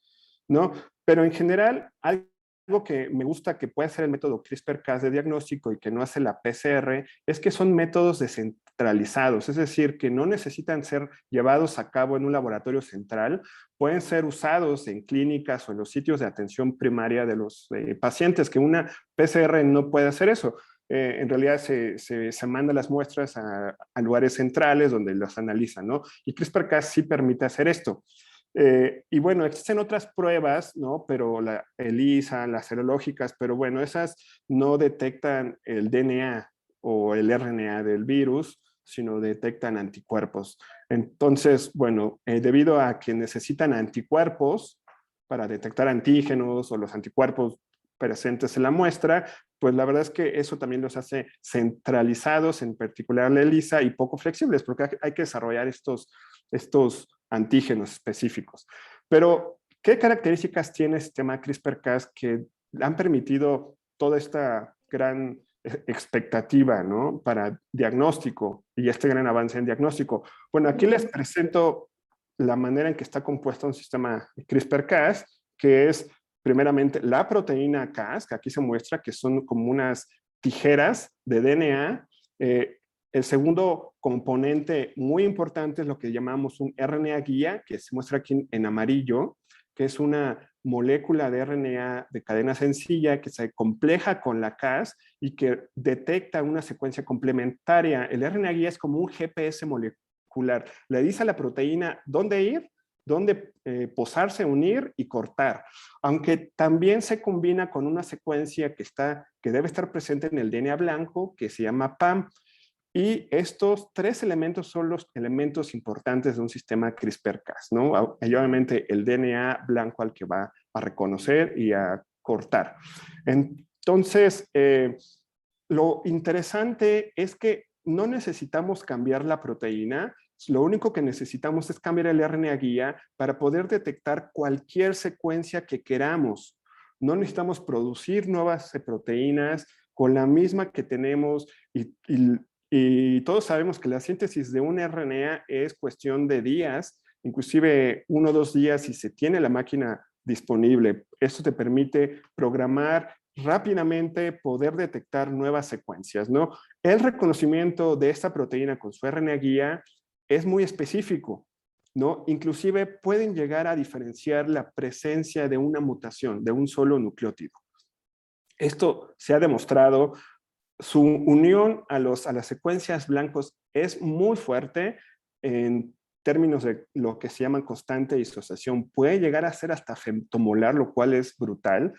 [SPEAKER 4] ¿no? Pero en general, algo que me gusta que puede hacer el método CRISPR-Cas de diagnóstico y que no hace la PCR es que son métodos descentralizados, es decir, que no necesitan ser llevados a cabo en un laboratorio central, pueden ser usados en clínicas o en los sitios de atención primaria de los pacientes, que una PCR no puede hacer eso. En realidad se manda las muestras a lugares centrales donde las analizan, ¿no? Y CRISPR-Cas sí permite hacer esto. Y bueno, existen otras pruebas, ¿no? Pero la ELISA, las serológicas, pero bueno, esas no detectan el DNA o el RNA del virus, sino detectan anticuerpos. Entonces, bueno, debido a que necesitan anticuerpos para detectar antígenos o los anticuerpos presentes en la muestra, pues la verdad es que eso también los hace centralizados, en particular la ELISA, y poco flexibles, porque hay que desarrollar estos antígenos específicos. Pero, ¿qué características tiene el sistema CRISPR-Cas que han permitido toda esta gran expectativa, ¿no? Para diagnóstico y este gran avance en diagnóstico? Bueno, aquí les presento la manera en que está compuesto un sistema CRISPR-Cas, que es primeramente la proteína Cas, que aquí se muestra que son como unas tijeras de DNA. El segundo componente muy importante es lo que llamamos un RNA guía, que se muestra aquí en amarillo, que es una molécula de RNA de cadena sencilla que se compleja con la Cas y que detecta una secuencia complementaria. El RNA guía es como un GPS molecular. Le dice a la proteína dónde ir, dónde posarse, unir y cortar. Aunque también se combina con una secuencia que debe estar presente en el DNA blanco, que se llama PAM. Y estos tres elementos son los elementos importantes de un sistema CRISPR-Cas, ¿no? Obviamente el DNA blanco al que va a reconocer y a cortar. Entonces, lo interesante es que no necesitamos cambiar la proteína, lo único que necesitamos es cambiar el RNA guía para poder detectar cualquier secuencia que queramos. No necesitamos producir nuevas proteínas con la misma que tenemos y todos sabemos que la síntesis de un RNA es cuestión de días, inclusive 1 o 2 días si se tiene la máquina disponible. Esto te permite programar rápidamente, poder detectar nuevas secuencias, ¿no? El reconocimiento de esta proteína con su RNA guía es muy específico, ¿no? Inclusive pueden llegar a diferenciar la presencia de una mutación, de un solo nucleótido. Esto se ha demostrado. Su unión a las secuencias blancos es muy fuerte en términos de lo que se llama constante disociación. Puede llegar a ser hasta femtomolar, lo cual es brutal.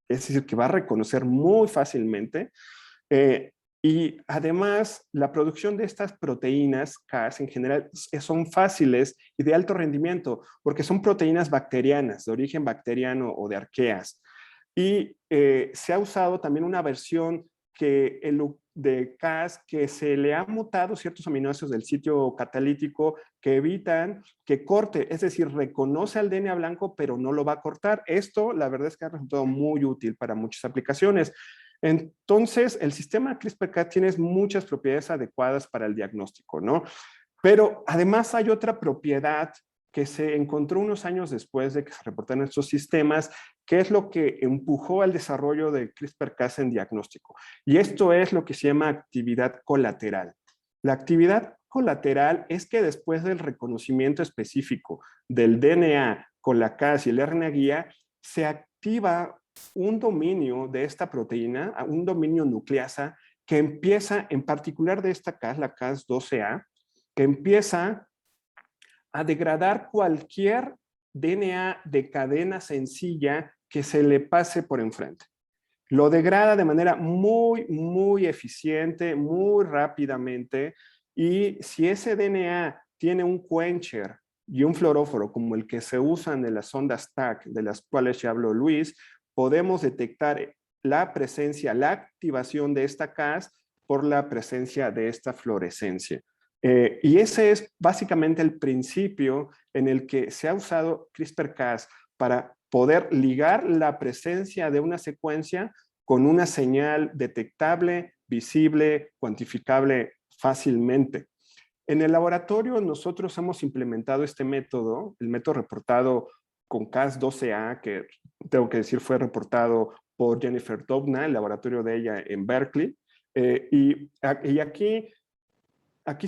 [SPEAKER 4] Es decir, que va a reconocer muy fácilmente. Y además, la producción de estas proteínas Cas en general son fáciles y de alto rendimiento, porque son proteínas bacterianas, de origen bacteriano o de arqueas. Y se ha usado también una versión de Cas que se le ha mutado ciertos aminoácidos del sitio catalítico que evitan que corte, es decir, reconoce al DNA blanco pero no lo va a cortar. Esto la verdad es que ha resultado muy útil para muchas aplicaciones. Entonces, el sistema CRISPR-Cas tiene muchas propiedades adecuadas para el diagnóstico, ¿no? Pero además hay otra propiedad que se encontró unos años después de que se reportaron estos sistemas, que es lo que empujó al desarrollo de CRISPR-Cas en diagnóstico. Y esto es lo que se llama actividad colateral. La actividad colateral es que después del reconocimiento específico del DNA con la Cas y el RNA guía, se activa un dominio de esta proteína, un dominio nucleasa, que empieza, en particular de esta Cas, la Cas12A, que empieza a degradar cualquier DNA de cadena sencilla que se le pase por enfrente. Lo degrada de manera muy, muy eficiente, muy rápidamente, y si ese DNA tiene un quencher y un fluoróforo como el que se usan en las ondas TAC, de las cuales ya habló Luis, podemos detectar la presencia, la activación de esta Cas por la presencia de esta fluorescencia. Y ese es básicamente el principio en el que se ha usado CRISPR-Cas para poder ligar la presencia de una secuencia con una señal detectable, visible, cuantificable fácilmente. En el laboratorio nosotros hemos implementado este método, el método reportado con Cas12a, que tengo que decir fue reportado por Jennifer Doudna, el laboratorio de ella en Berkeley. Y aquí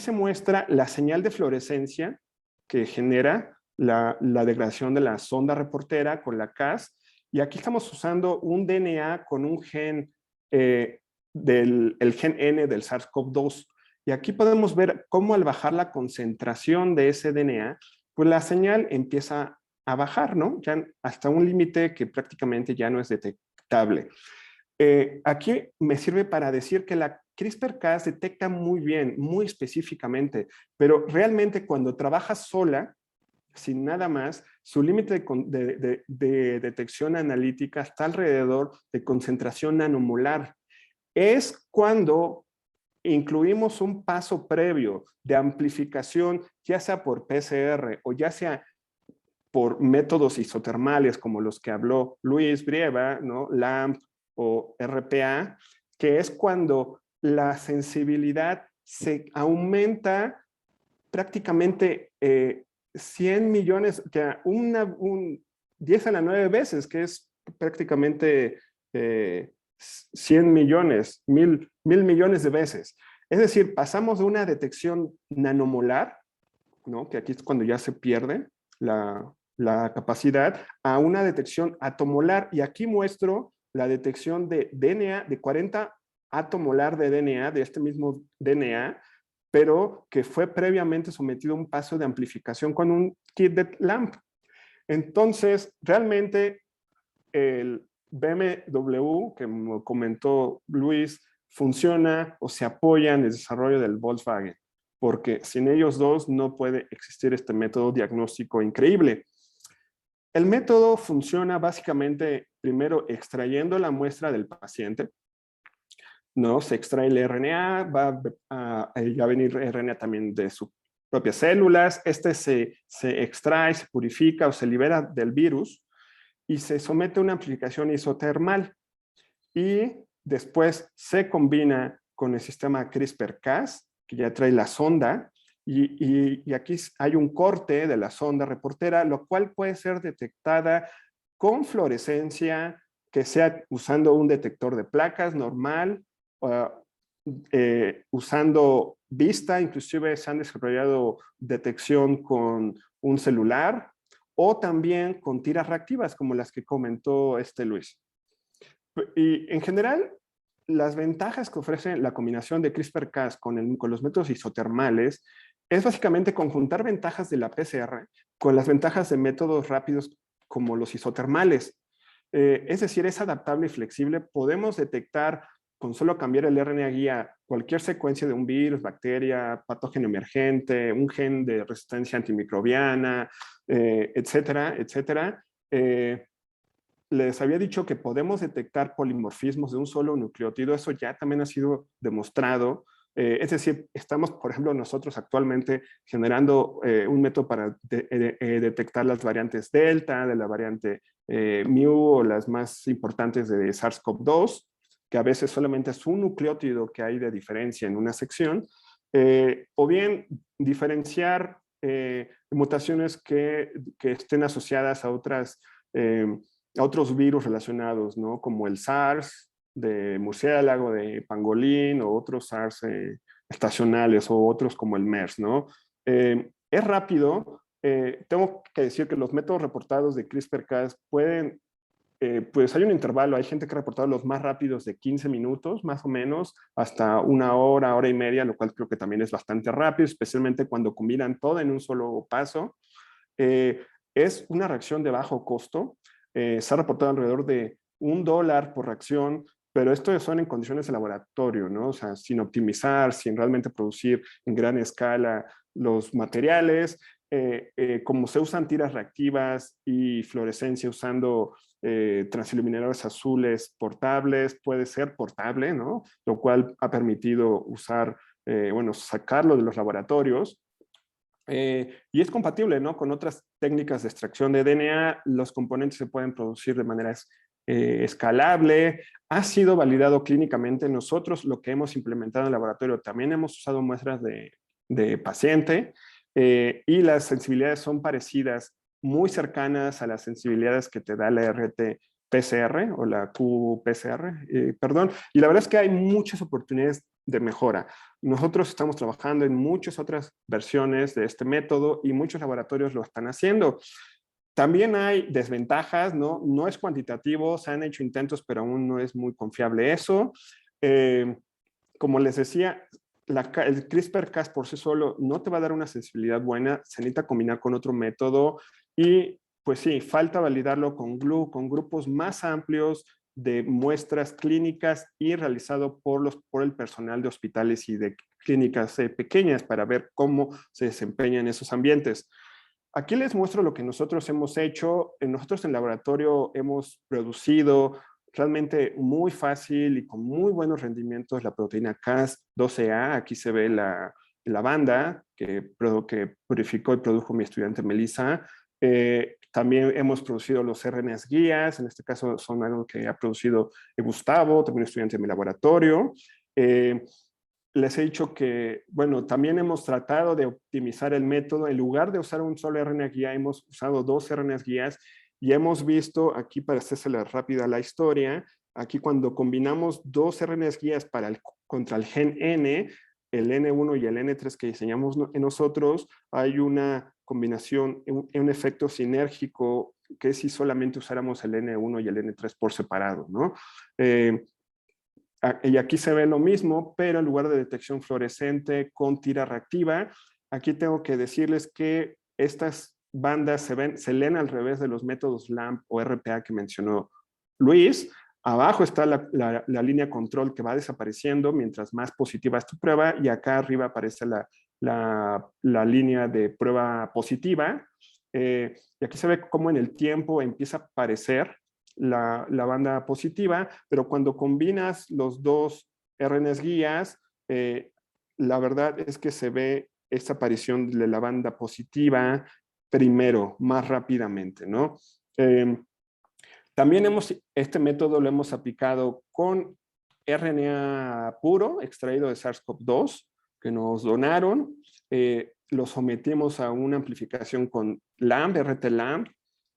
[SPEAKER 4] se muestra la señal de fluorescencia que genera la degradación de la sonda reportera con la Cas. Y aquí estamos usando un DNA con un gen, el gen N del SARS-CoV-2. Y aquí podemos ver cómo al bajar la concentración de ese DNA, pues la señal empieza a bajar, ¿no? Ya hasta un límite que prácticamente ya no es detectable. Aquí me sirve para decir que la CRISPR-Cas detecta muy bien, muy específicamente, pero realmente cuando trabaja sola, sin nada más, su límite de detección analítica está alrededor de concentración nanomolar. Es cuando incluimos un paso previo de amplificación, ya sea por PCR o ya sea por métodos isotermales como los que habló Luis Brieva, ¿no? LAMP o RPA, que es cuando la sensibilidad se aumenta prácticamente 100 millones, que 10 a la 9 veces, que es prácticamente 100 millones, mil millones de veces. Es decir, pasamos de una detección nanomolar, ¿no? Que aquí es cuando ya se pierde la capacidad, a una detección atomolar. Y aquí muestro la detección de DNA, de 40 atomolar de DNA, de este mismo DNA, pero que fue previamente sometido a un paso de amplificación con un kit de LAMP. Entonces, realmente el BMW, que me comentó Luis, funciona o se apoya en el desarrollo del Volkswagen, porque sin ellos dos no puede existir este método diagnóstico increíble. El método funciona básicamente primero extrayendo la muestra del paciente, ¿no? Se extrae el RNA, va a venir RNA también de sus propias células, se extrae, se purifica o se libera del virus y se somete a una amplificación isotermal y después se combina con el sistema CRISPR-Cas, que ya trae la sonda, y aquí hay un corte de la sonda reportera, lo cual puede ser detectada con fluorescencia, que sea usando un detector de placas normal, usando vista, inclusive se han desarrollado detección con un celular, o también con tiras reactivas, como las que comentó Luis. Y en general, las ventajas que ofrece la combinación de CRISPR-Cas con los métodos isotermales es básicamente conjuntar ventajas de la PCR con las ventajas de métodos rápidos como los isotermales. Es decir, es adaptable y flexible. Podemos detectar con solo cambiar el RNA guía cualquier secuencia de un virus, bacteria, patógeno emergente, un gen de resistencia antimicrobiana, etcétera, etcétera. Les había dicho que podemos detectar polimorfismos de un solo nucleótido, eso ya también ha sido demostrado. Es decir, estamos, por ejemplo, nosotros actualmente generando un método para detectar las variantes Delta, de la variante Mu o las más importantes de SARS-CoV-2, que a veces solamente es un nucleótido que hay de diferencia en una sección, o bien diferenciar mutaciones que estén asociadas a otros virus relacionados, ¿no? Como el SARS de murciélago, de pangolín, o otros SARS estacionales, o otros como el MERS, ¿no? Es rápido. Tengo que decir que los métodos reportados de CRISPR-Cas pueden, pues hay un intervalo, hay gente que ha reportado los más rápidos de 15 minutos, más o menos, hasta una hora, hora y media, lo cual creo que también es bastante rápido, especialmente cuando combinan todo en un solo paso. Es una reacción de bajo costo. Se ha reportado alrededor de $1 por reacción, pero esto son en condiciones de laboratorio, ¿no? O sea, sin optimizar, sin realmente producir en gran escala los materiales. Como se usan tiras reactivas y fluorescencia usando transiluminadores azules portables, puede ser portable, ¿no? Lo cual ha permitido usar, bueno, sacarlo de los laboratorios. Y es compatible, ¿no? Con otras técnicas de extracción de DNA, los componentes se pueden producir de manera escalable, ha sido validado clínicamente. Nosotros lo que hemos implementado en el laboratorio, también hemos usado muestras de paciente y las sensibilidades son parecidas, muy cercanas a las sensibilidades que te da la RT-PCR o la qPCR, perdón, y la verdad es que hay muchas oportunidades de mejora. Nosotros estamos trabajando en muchas otras versiones de este método y muchos laboratorios lo están haciendo. También hay desventajas, ¿no? No es cuantitativo, se han hecho intentos, pero aún no es muy confiable eso. Como les decía, el CRISPR-Cas por sí solo no te va a dar una sensibilidad buena, se necesita combinar con otro método y pues sí, falta validarlo con GLUE, con grupos más amplios de muestras clínicas y realizado por el personal de hospitales y de clínicas pequeñas para ver cómo se desempeñan esos ambientes. Aquí les muestro lo que nosotros hemos hecho. Nosotros en el laboratorio hemos producido realmente muy fácil y con muy buenos rendimientos la proteína Cas12a. Aquí se ve la banda que purificó y produjo mi estudiante Melissa. También hemos producido los RNAs guías, en este caso son algo que ha producido Gustavo, también estudiante de mi laboratorio. Les he dicho que, bueno, también hemos tratado de optimizar el método. En lugar de usar un solo RNA guía, hemos usado 2 RNAs guías y hemos visto, aquí para hacerse rápida la historia, aquí cuando combinamos 2 RNAs guías contra el gen N, el N1 y el N3 que diseñamos nosotros, hay una combinación, un efecto sinérgico que si solamente usáramos el N1 y el N3 por separado, ¿no? Y aquí se ve lo mismo, pero en lugar de detección fluorescente con tira reactiva, aquí tengo que decirles que estas bandas se leen al revés de los métodos LAMP o RPA que mencionó Luis. Abajo está la línea control que va desapareciendo mientras más positiva es tu prueba y acá arriba aparece la línea de prueba positiva. Y aquí se ve cómo en el tiempo empieza a aparecer la banda positiva, pero cuando combinas los 2 RNAs guías, la verdad es que se ve esta aparición de la banda positiva primero, más rápidamente, ¿no? También este método lo hemos aplicado con RNA puro, extraído de SARS-CoV-2, que nos donaron. Lo sometimos a una amplificación con LAMP, RT-LAMP,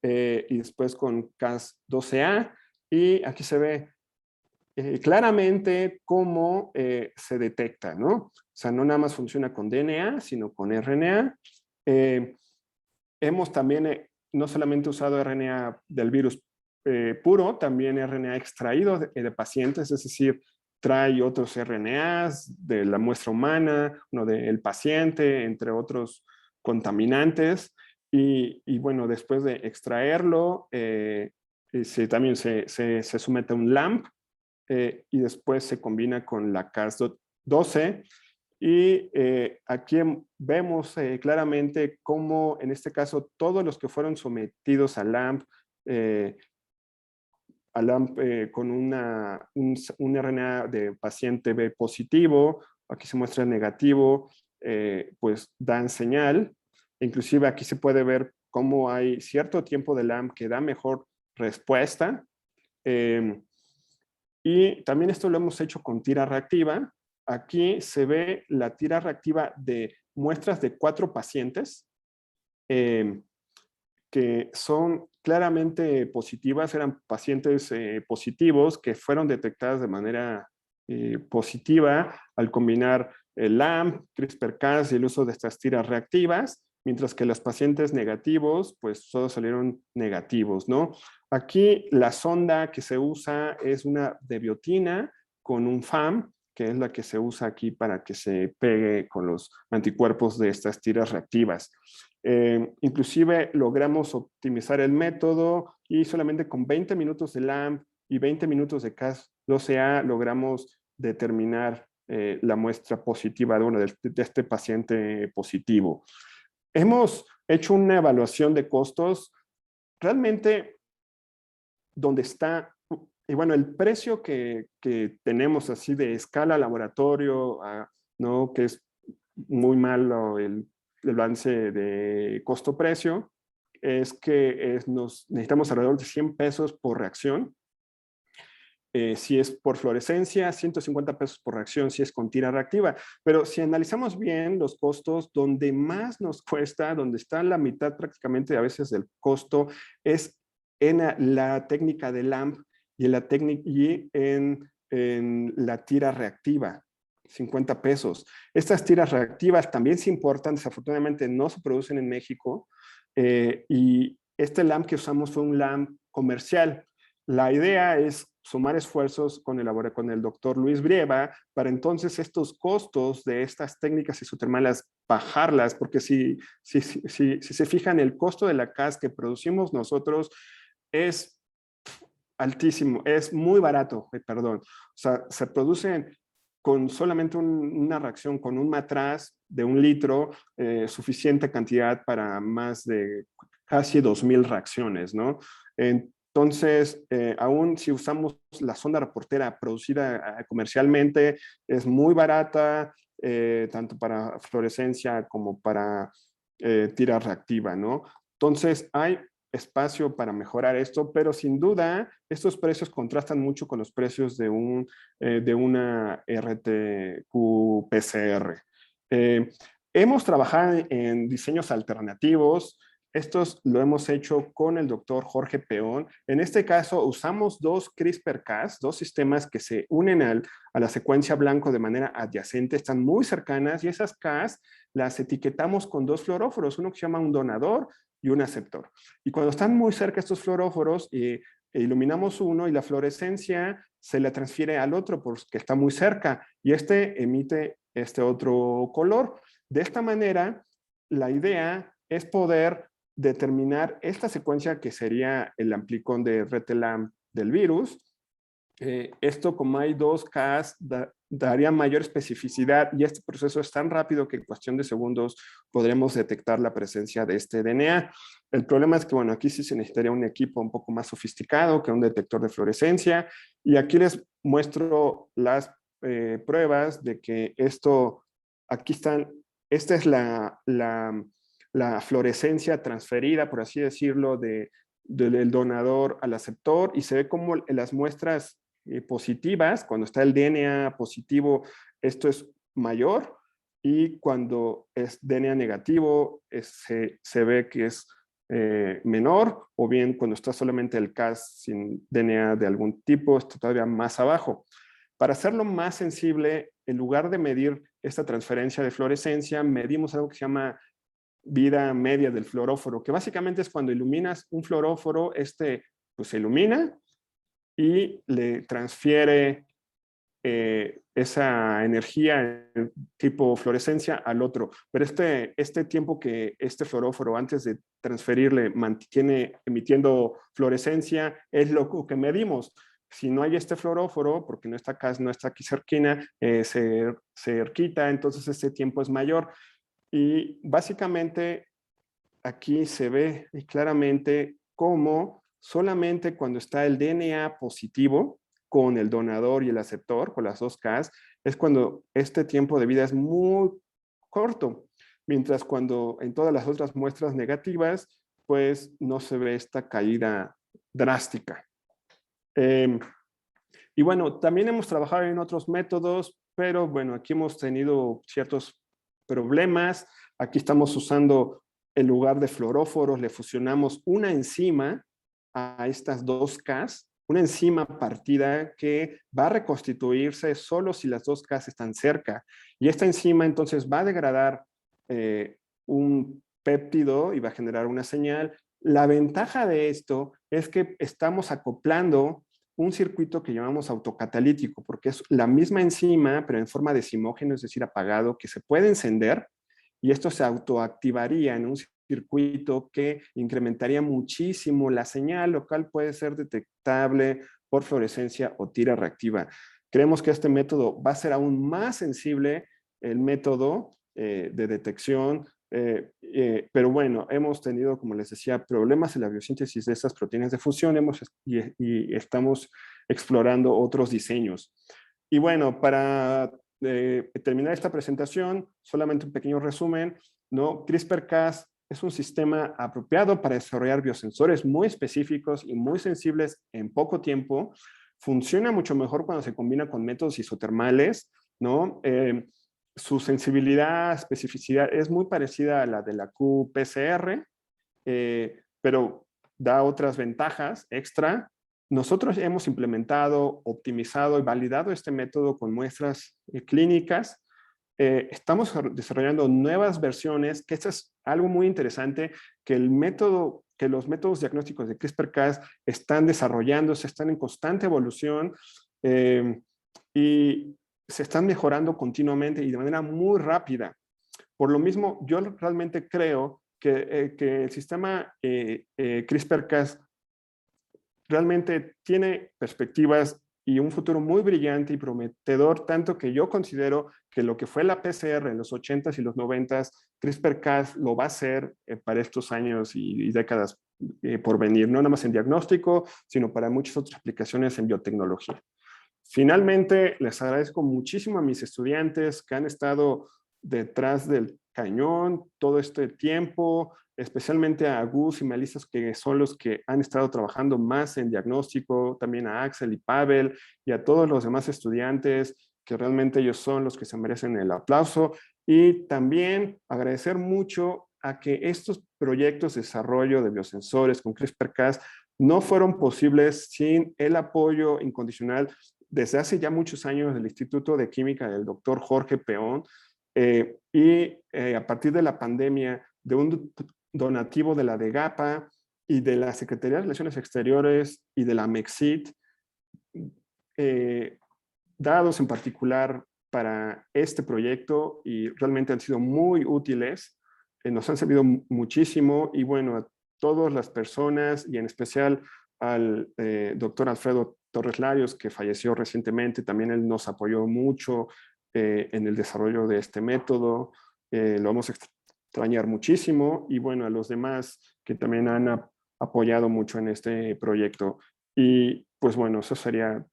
[SPEAKER 4] y después con Cas12a. Y aquí se ve claramente cómo se detecta, ¿no? O sea, no nada más funciona con DNA, sino con RNA. Hemos también no solamente usado RNA del virus puro, también RNA extraído de pacientes, es decir, trae otros RNAs de la muestra humana, uno del paciente, entre otros contaminantes. Y bueno, después de extraerlo, también se somete a un LAMP y después se combina con la Cas12. Y aquí vemos claramente cómo, en este caso, todos los que fueron sometidos al LAMP, con un RNA de paciente B positivo, aquí se muestra negativo, pues dan señal. Inclusive aquí se puede ver cómo hay cierto tiempo de LAMP que da mejor respuesta. Y también esto lo hemos hecho con tira reactiva. Aquí se ve la tira reactiva de muestras de 4 pacientes que son claramente positivas, eran pacientes positivos que fueron detectadas de manera positiva al combinar el LAMP, CRISPR-Cas y el uso de estas tiras reactivas, mientras que los pacientes negativos, pues todos salieron negativos, ¿no? Aquí la sonda que se usa es una de biotina con un FAM, que es la que se usa aquí para que se pegue con los anticuerpos de estas tiras reactivas. Inclusive logramos optimizar el método y solamente con 20 minutos de LAMP y 20 minutos de Cas12a logramos determinar la muestra positiva de este paciente positivo. Hemos hecho una evaluación de costos. Realmente donde está, y bueno, el precio que tenemos así de escala laboratorio, ¿no? Que es muy malo el balance de costo-precio, es que nos necesitamos alrededor de 100 pesos por reacción. Si es por fluorescencia, 150 pesos por reacción si es con tira reactiva. Pero si analizamos bien los costos, donde más nos cuesta, donde está la mitad prácticamente a veces del costo, es en la técnica de LAMP y en la tira reactiva. 50 pesos. Estas tiras reactivas también se importan, desafortunadamente no se producen en México, y este LAMP que usamos fue un LAMP comercial. La idea es sumar esfuerzos con el doctor Luis Brieva para entonces estos costos de estas técnicas isotermales bajarlas, porque si se fijan, el costo de la CAS que producimos nosotros es altísimo, es muy barato, perdón. O sea, se producen con solamente una reacción con un matraz de 1 litro, suficiente cantidad para más de casi 2,000 reacciones, ¿no? Entonces, aún si usamos la sonda reportera producida comercialmente, es muy barata, tanto para fluorescencia como para tira reactiva, ¿no? Entonces, hay espacio para mejorar esto, pero sin duda estos precios contrastan mucho con los precios de una RTQ-PCR. Hemos trabajado en diseños alternativos. Estos lo hemos hecho con el doctor Jorge Peón. En este caso usamos 2 CRISPR-Cas, 2 sistemas que se unen a la secuencia blanco de manera adyacente, están muy cercanas, y esas Cas las etiquetamos con 2 fluoróforos, uno que se llama un donador y un aceptor. Y cuando están muy cerca estos fluoróforos, iluminamos uno y la fluorescencia se la transfiere al otro porque está muy cerca, y este emite este otro color. De esta manera, la idea es poder determinar esta secuencia que sería el amplicón de RT-LAMP del virus. Esto, como hay 2 Ks, daría mayor especificidad, y este proceso es tan rápido que en cuestión de segundos podremos detectar la presencia de este DNA. El problema es que, bueno, aquí sí se necesitaría un equipo un poco más sofisticado que un detector de fluorescencia, y aquí les muestro las pruebas de que esto, aquí están, esta es la fluorescencia transferida, por así decirlo, del donador al aceptor, y se ve como las muestras positivas, cuando está el DNA positivo, esto es mayor, y cuando es DNA negativo, se ve que es menor, o bien cuando está solamente el Cas sin DNA de algún tipo, está todavía más abajo. Para hacerlo más sensible, en lugar de medir esta transferencia de fluorescencia, medimos algo que se llama vida media del fluoróforo, que básicamente es cuando iluminas un fluoróforo, pues se ilumina y le transfiere esa energía tipo fluorescencia al otro. Pero este tiempo que este fluoróforo, antes de transferirle, mantiene emitiendo fluorescencia, es lo que medimos. Si no hay este fluoróforo, porque no está acá, no está aquí cerquina, cerquita, entonces ese tiempo es mayor. Y básicamente aquí se ve claramente cómo solamente cuando está el DNA positivo con el donador y el aceptor, con las 2 Ks, es cuando este tiempo de vida es muy corto, mientras cuando en todas las otras muestras negativas, pues no se ve esta caída drástica. Y bueno, también hemos trabajado en otros métodos, pero bueno, aquí hemos tenido ciertos problemas. Aquí estamos usando, en lugar de fluoróforos, le fusionamos una enzima a estas 2 Ks, una enzima partida que va a reconstituirse solo si las 2 Ks están cerca. Y esta enzima entonces va a degradar un péptido y va a generar una señal. La ventaja de esto es que estamos acoplando un circuito que llamamos autocatalítico, porque es la misma enzima, pero en forma de decimógeno, es decir, apagado, que se puede encender, y esto se autoactivaría en un circuito que incrementaría muchísimo la señal, lo cual puede ser detectable por fluorescencia o tira reactiva. Creemos que este método va a ser aún más sensible, el método de detección Pero bueno, hemos tenido, como les decía, problemas en la biosíntesis de estas proteínas de fusión y estamos explorando otros diseños. Y bueno, para terminar esta presentación, solamente un pequeño resumen, ¿no? CRISPR-Cas es un sistema apropiado para desarrollar biosensores muy específicos y muy sensibles en poco tiempo. Funciona mucho mejor cuando se combina con métodos isotermales, ¿no? Su sensibilidad, especificidad es muy parecida a la de la qPCR, pero da otras ventajas extra. Nosotros hemos implementado, optimizado y validado este método con muestras clínicas. Estamos desarrollando nuevas versiones, que esto es algo muy interesante, que los métodos diagnósticos de CRISPR-Cas están desarrollándose, están en constante evolución y se están mejorando continuamente y de manera muy rápida. Por lo mismo, yo realmente creo que el sistema CRISPR-Cas realmente tiene perspectivas y un futuro muy brillante y prometedor, tanto que yo considero que lo que fue la PCR en los 80s y los 90s, CRISPR-Cas lo va a hacer para estos años y décadas por venir, no nada más en diagnóstico, sino para muchas otras aplicaciones en biotecnología. Finalmente, les agradezco muchísimo a mis estudiantes que han estado detrás del cañón todo este tiempo, especialmente a Gus y Melissa, que son los que han estado trabajando más en diagnóstico, también a Axel y Pavel, y a todos los demás estudiantes, que realmente ellos son los que se merecen el aplauso. Y también agradecer mucho a que estos proyectos de desarrollo de biosensores con CRISPR-Cas no fueron posibles sin el apoyo incondicional desde hace ya muchos años del Instituto de Química del doctor Jorge Peón, a partir de la pandemia, de un donativo de la DEGAPA y de la Secretaría de Relaciones Exteriores y de la MEXIT, dados en particular para este proyecto, y realmente han sido muy útiles, nos han servido muchísimo. Y bueno, a todas las personas y en especial al doctor Alfredo Torres Larios, que falleció recientemente, también él nos apoyó mucho en el desarrollo de este método, lo vamos a extrañar muchísimo. Y bueno, a los demás que también han apoyado mucho en este proyecto. Y pues bueno, eso sería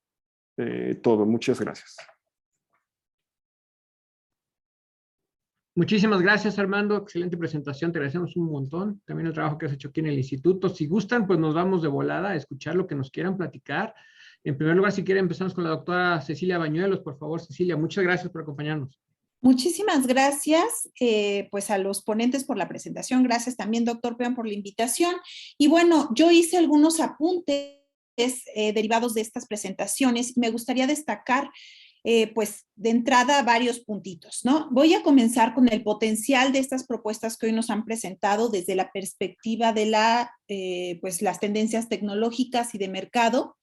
[SPEAKER 4] todo. Muchas gracias.
[SPEAKER 2] Muchísimas gracias, Armando. Excelente presentación. Te agradecemos un montón. También el trabajo que has hecho aquí en el instituto. Si gustan, pues nos vamos de volada a escuchar lo que nos quieran platicar. En primer lugar, si quieren, empezamos con la doctora Cecilia Bañuelos. Por favor, Cecilia, muchas gracias por acompañarnos.
[SPEAKER 5] Muchísimas gracias pues a los ponentes por la presentación. Gracias también, doctor Peón, por la invitación. Y bueno, yo hice algunos apuntes derivados de estas presentaciones y me gustaría destacar pues de entrada varios puntitos, ¿no? Voy a comenzar con el potencial de estas propuestas que hoy nos han presentado desde la perspectiva de pues las tendencias tecnológicas y de mercado.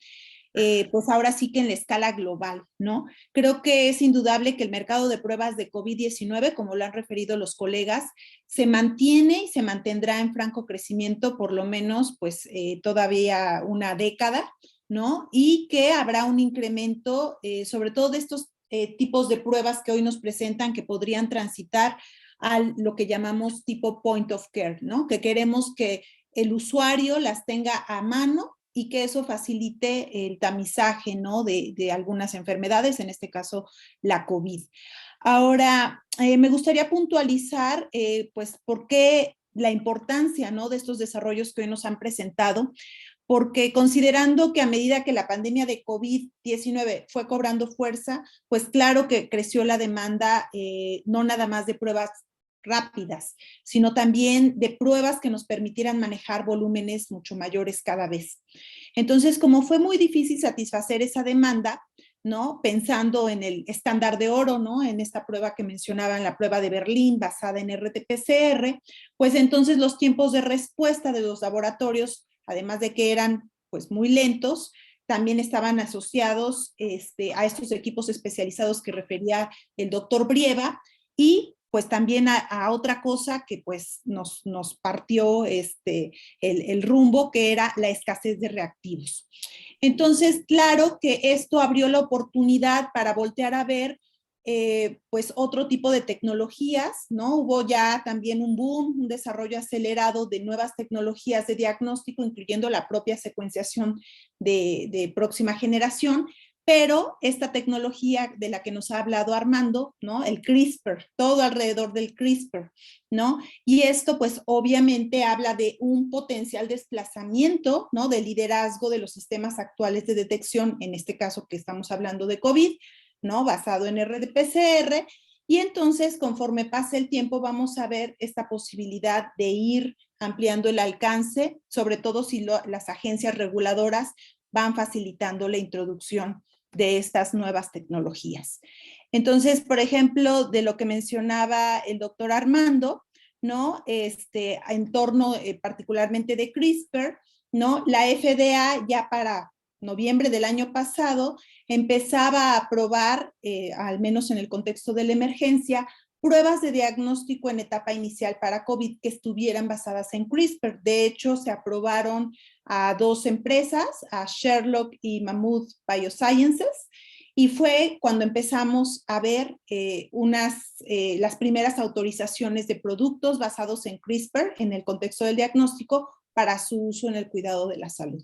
[SPEAKER 5] Pues ahora sí que en la escala global, ¿no? Creo que es indudable que el mercado de pruebas de COVID-19, como lo han referido los colegas, se mantiene y se mantendrá en franco crecimiento por lo menos, pues, todavía una década, ¿no? Y que habrá un incremento, sobre todo de estos tipos de pruebas que hoy nos presentan, que podrían transitar a lo que llamamos tipo point of care, ¿no? Que queremos que el usuario las tenga a mano y que eso facilite el tamizaje, ¿no? de algunas enfermedades, en este caso la COVID. Ahora, me gustaría puntualizar, pues, por qué la importancia, ¿no? de estos desarrollos que hoy nos han presentado, porque considerando que a medida que la pandemia de COVID-19 fue cobrando fuerza, pues claro que creció la demanda, no nada más de pruebas rápidas, sino también de pruebas que nos permitieran manejar volúmenes mucho mayores cada vez. Entonces, como fue muy difícil satisfacer esa demanda, ¿no? Pensando en el estándar de oro, ¿no? En esta prueba que mencionaban, la prueba de Berlín basada en RT-PCR, pues entonces los tiempos de respuesta de los laboratorios, además de que eran pues muy lentos, también estaban asociados a estos equipos especializados que refería el doctor Brieva, y pues también a otra cosa que pues nos partió el rumbo, que era la escasez de reactivos. Entonces, claro que esto abrió la oportunidad para voltear a ver pues otro tipo de tecnologías, ¿no? Hubo ya también un boom, un desarrollo acelerado de nuevas tecnologías de diagnóstico, incluyendo la propia secuenciación de próxima generación, pero esta tecnología de la que nos ha hablado Armando, ¿no? El CRISPR, todo alrededor del CRISPR, ¿no? Y esto pues obviamente habla de un potencial desplazamiento, ¿no? De liderazgo de los sistemas actuales de detección, en este caso que estamos hablando de COVID, ¿no? Basado en RT-PCR, y entonces conforme pase el tiempo vamos a ver esta posibilidad de ir ampliando el alcance, sobre todo si las agencias reguladoras van facilitando la introducción de estas nuevas tecnologías. Entonces, por ejemplo, de lo que mencionaba el doctor Armando, ¿no? En torno particularmente de CRISPR, ¿no? La FDA ya para noviembre del año pasado empezaba a probar, al menos en el contexto de la emergencia, pruebas de diagnóstico en etapa inicial para COVID que estuvieran basadas en CRISPR. De hecho, se aprobaron a 2 empresas, a Sherlock y Mammoth Biosciences, y fue cuando empezamos a ver las primeras autorizaciones de productos basados en CRISPR en el contexto del diagnóstico para su uso en el cuidado de la salud.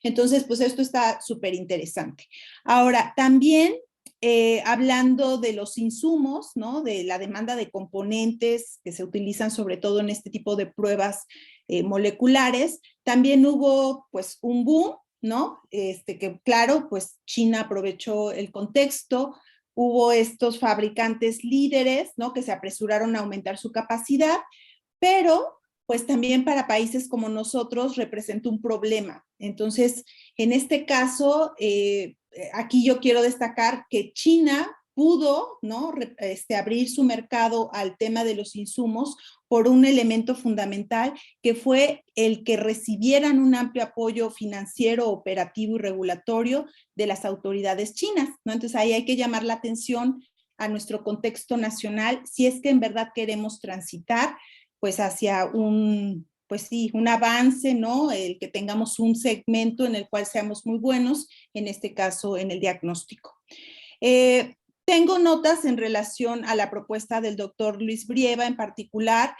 [SPEAKER 5] Entonces, pues esto está súper interesante. Ahora, también hablando de los insumos, ¿no? De la demanda de componentes que se utilizan sobre todo en este tipo de pruebas moleculares, también hubo pues un boom, ¿no? Que claro, pues China aprovechó el contexto, hubo estos fabricantes líderes, ¿no? Que se apresuraron a aumentar su capacidad, pero pues también para países como nosotros representa un problema. Entonces, en este caso, aquí yo quiero destacar que China pudo, ¿no? Abrir su mercado al tema de los insumos por un elemento fundamental que fue el que recibieran un amplio apoyo financiero, operativo y regulatorio de las autoridades chinas, ¿no? Entonces ahí hay que llamar la atención a nuestro contexto nacional si es que en verdad queremos transitar pues hacia pues sí, un avance, ¿no? El que tengamos un segmento en el cual seamos muy buenos, en este caso en el diagnóstico. Tengo notas en relación a la propuesta del doctor Luis Brieva en particular,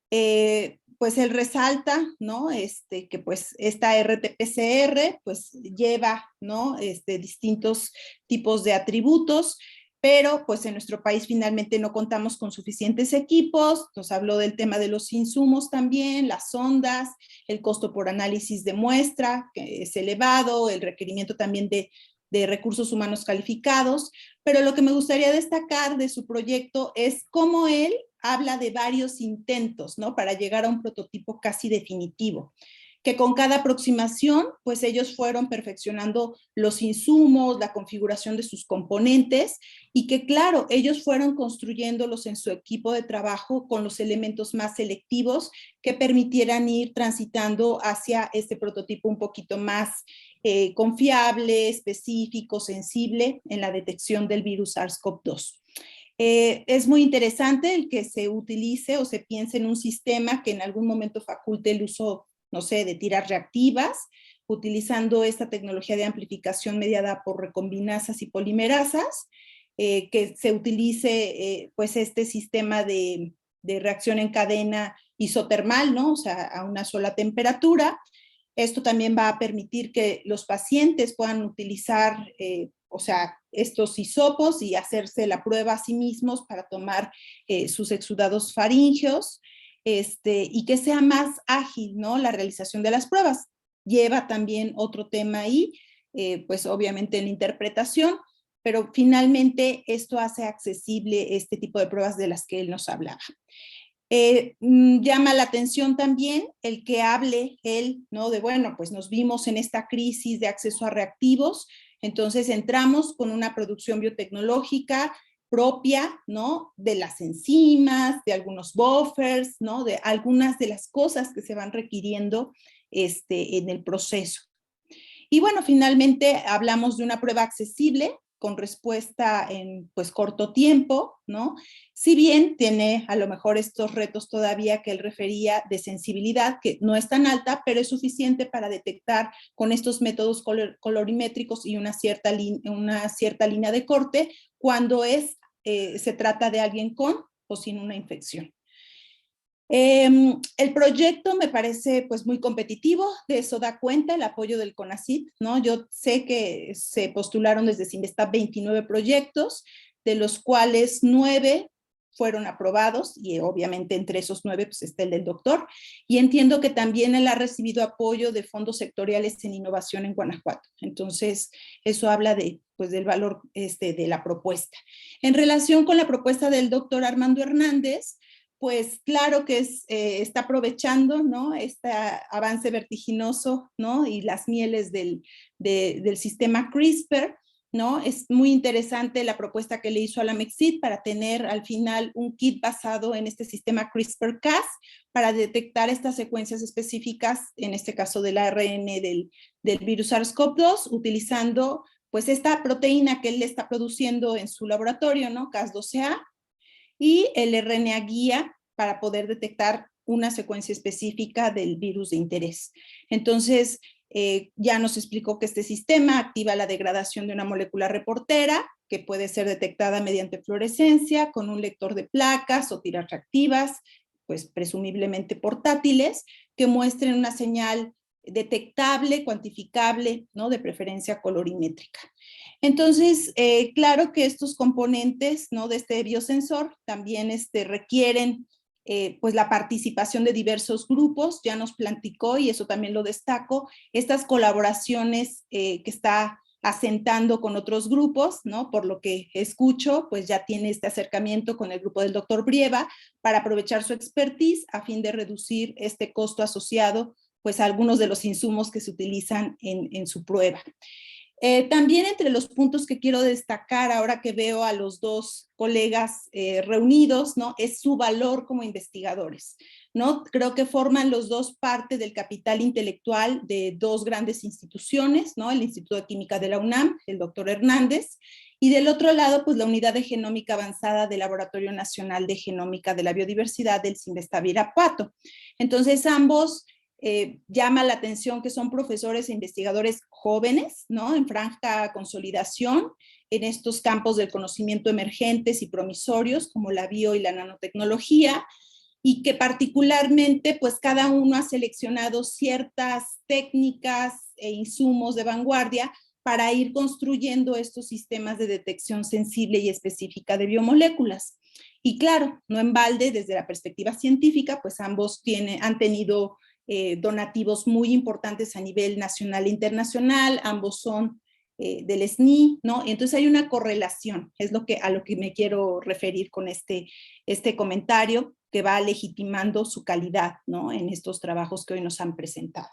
[SPEAKER 5] pues él resalta, ¿no? Que pues esta RT-PCR pues lleva, ¿no? Distintos tipos de atributos, pero pues en nuestro país finalmente no contamos con suficientes equipos. Nos habló del tema de los insumos también, las sondas, el costo por análisis de muestra, que es elevado, el requerimiento también de recursos humanos calificados, pero lo que me gustaría destacar de su proyecto es cómo él habla de varios intentos, ¿no? Para llegar a un prototipo casi definitivo, que con cada aproximación, pues ellos fueron perfeccionando los insumos, la configuración de sus componentes, y que claro, ellos fueron construyéndolos en su equipo de trabajo con los elementos más selectivos que permitieran ir transitando hacia este prototipo un poquito más confiable, específico, sensible en la detección del virus SARS-CoV-2. Es muy interesante el que se utilice o se piense en un sistema que en algún momento faculte el uso, no sé, de tiras reactivas, utilizando esta tecnología de amplificación mediada por recombinasas y polimerasas, que se utilice pues este sistema de reacción en cadena isotermal, ¿no? O sea, a una sola temperatura. Esto también va a permitir que los pacientes puedan utilizar, o sea, estos hisopos y hacerse la prueba a sí mismos para tomar sus exudados faríngeos, y que sea más ágil, ¿no? La realización de las pruebas. Lleva también otro tema ahí, pues obviamente en la interpretación, pero finalmente esto hace accesible este tipo de pruebas de las que él nos hablaba. Llama la atención también el que hable él, ¿no? De bueno, pues nos vimos en esta crisis de acceso a reactivos, entonces entramos con una producción biotecnológica propia, ¿no? De las enzimas, de algunos buffers, ¿no? De algunas de las cosas que se van requiriendo en el proceso. Y bueno, finalmente hablamos de una prueba accesible, con respuesta en pues corto tiempo, ¿no? Si bien tiene a lo mejor estos retos todavía que él refería de sensibilidad, que no es tan alta, pero es suficiente para detectar con estos métodos colorimétricos y una cierta línea de corte cuando es se trata de alguien con o sin una infección. El proyecto me parece pues muy competitivo, de eso da cuenta el apoyo del CONACYT, ¿no? Yo sé que se postularon desde Cinvestav 29 proyectos, de los cuales 9 fueron aprobados, y obviamente entre esos 9 pues está el del doctor, y entiendo que también él ha recibido apoyo de fondos sectoriales en innovación en Guanajuato. Entonces, eso habla de, pues, del valor de la propuesta. En relación con la propuesta del doctor Armando Hernández, pues claro que está aprovechando, ¿no?, este avance vertiginoso, ¿no?, y las mieles del sistema CRISPR, ¿no? Es muy interesante la propuesta que le hizo a la MECSIT para tener al final un kit basado en este sistema CRISPR-Cas para detectar estas secuencias específicas, en este caso del ARN del virus SARS-CoV-2, utilizando pues esta proteína que él está produciendo en su laboratorio, ¿no?, Cas12a, y el RNA guía para poder detectar una secuencia específica del virus de interés. Entonces, ya nos explicó que este sistema activa la degradación de una molécula reportera que puede ser detectada mediante fluorescencia con un lector de placas o tiras reactivas, pues presumiblemente portátiles, que muestren una señal detectable, cuantificable, ¿no?, de preferencia colorimétrica. Entonces, claro que estos componentes, ¿no?, de este biosensor también requieren pues la participación de diversos grupos. Ya nos platicó, y eso también lo destaco, estas colaboraciones que está asentando con otros grupos, ¿no? Por lo que escucho, pues ya tiene este acercamiento con el grupo del doctor Brieva para aprovechar su expertise a fin de reducir este costo asociado pues a algunos de los insumos que se utilizan en su prueba. También entre los puntos que quiero destacar ahora que veo a los dos colegas reunidos, ¿no?, es su valor como investigadores, ¿no? Creo que forman los dos parte del capital intelectual de dos grandes instituciones, ¿no?, el Instituto de Química de la UNAM, el doctor Hernández, y del otro lado, pues la Unidad de Genómica Avanzada del Laboratorio Nacional de Genómica de la Biodiversidad del Cinvestav Irapuato. Entonces, ambos llama la atención que son profesores e investigadores jóvenes, ¿no?, en franca consolidación en estos campos del conocimiento emergentes y promisorios como la bio y la nanotecnología, y que particularmente pues cada uno ha seleccionado ciertas técnicas e insumos de vanguardia para ir construyendo estos sistemas de detección sensible y específica de biomoléculas. Y claro, no en balde, desde la perspectiva científica, pues ambos han tenido donativos muy importantes a nivel nacional e internacional, ambos son del SNI, ¿no? Entonces hay una correlación, es a lo que me quiero referir con este comentario que va legitimando su calidad, ¿no?, en estos trabajos que hoy nos han presentado.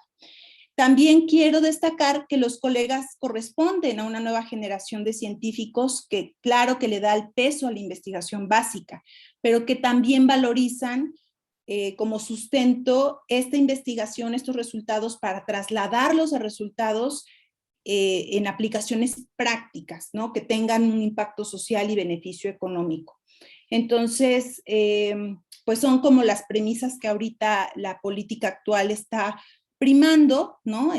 [SPEAKER 5] También quiero destacar que los colegas corresponden a una nueva generación de científicos que claro que le da el peso a la investigación básica, pero que también valorizan como sustento esta investigación, estos resultados, para trasladarlos a resultados en aplicaciones prácticas, ¿no?, que tengan un impacto social y beneficio económico. Entonces, pues son como las premisas que ahorita la política actual está primando, ¿no?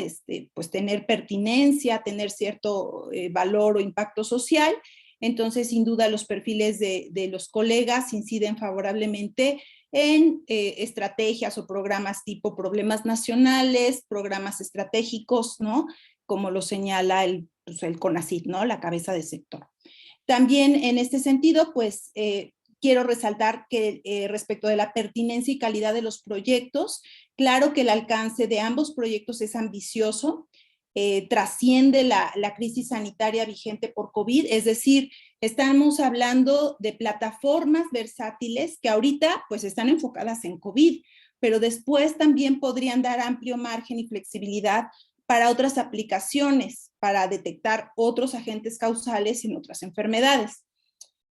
[SPEAKER 5] Pues tener pertinencia, tener cierto valor o impacto social. Entonces, sin duda, los perfiles de los colegas inciden favorablemente en estrategias o programas tipo problemas nacionales, programas estratégicos, ¿no?, como lo señala el CONACYT, ¿no?, la cabeza de sector. También en este sentido, pues quiero resaltar que respecto de la pertinencia y calidad de los proyectos, claro que el alcance de ambos proyectos es ambicioso, trasciende la crisis sanitaria vigente por COVID, es decir, estamos hablando de plataformas versátiles que ahorita pues están enfocadas en COVID, pero después también podrían dar amplio margen y flexibilidad para otras aplicaciones, para detectar otros agentes causales en otras enfermedades.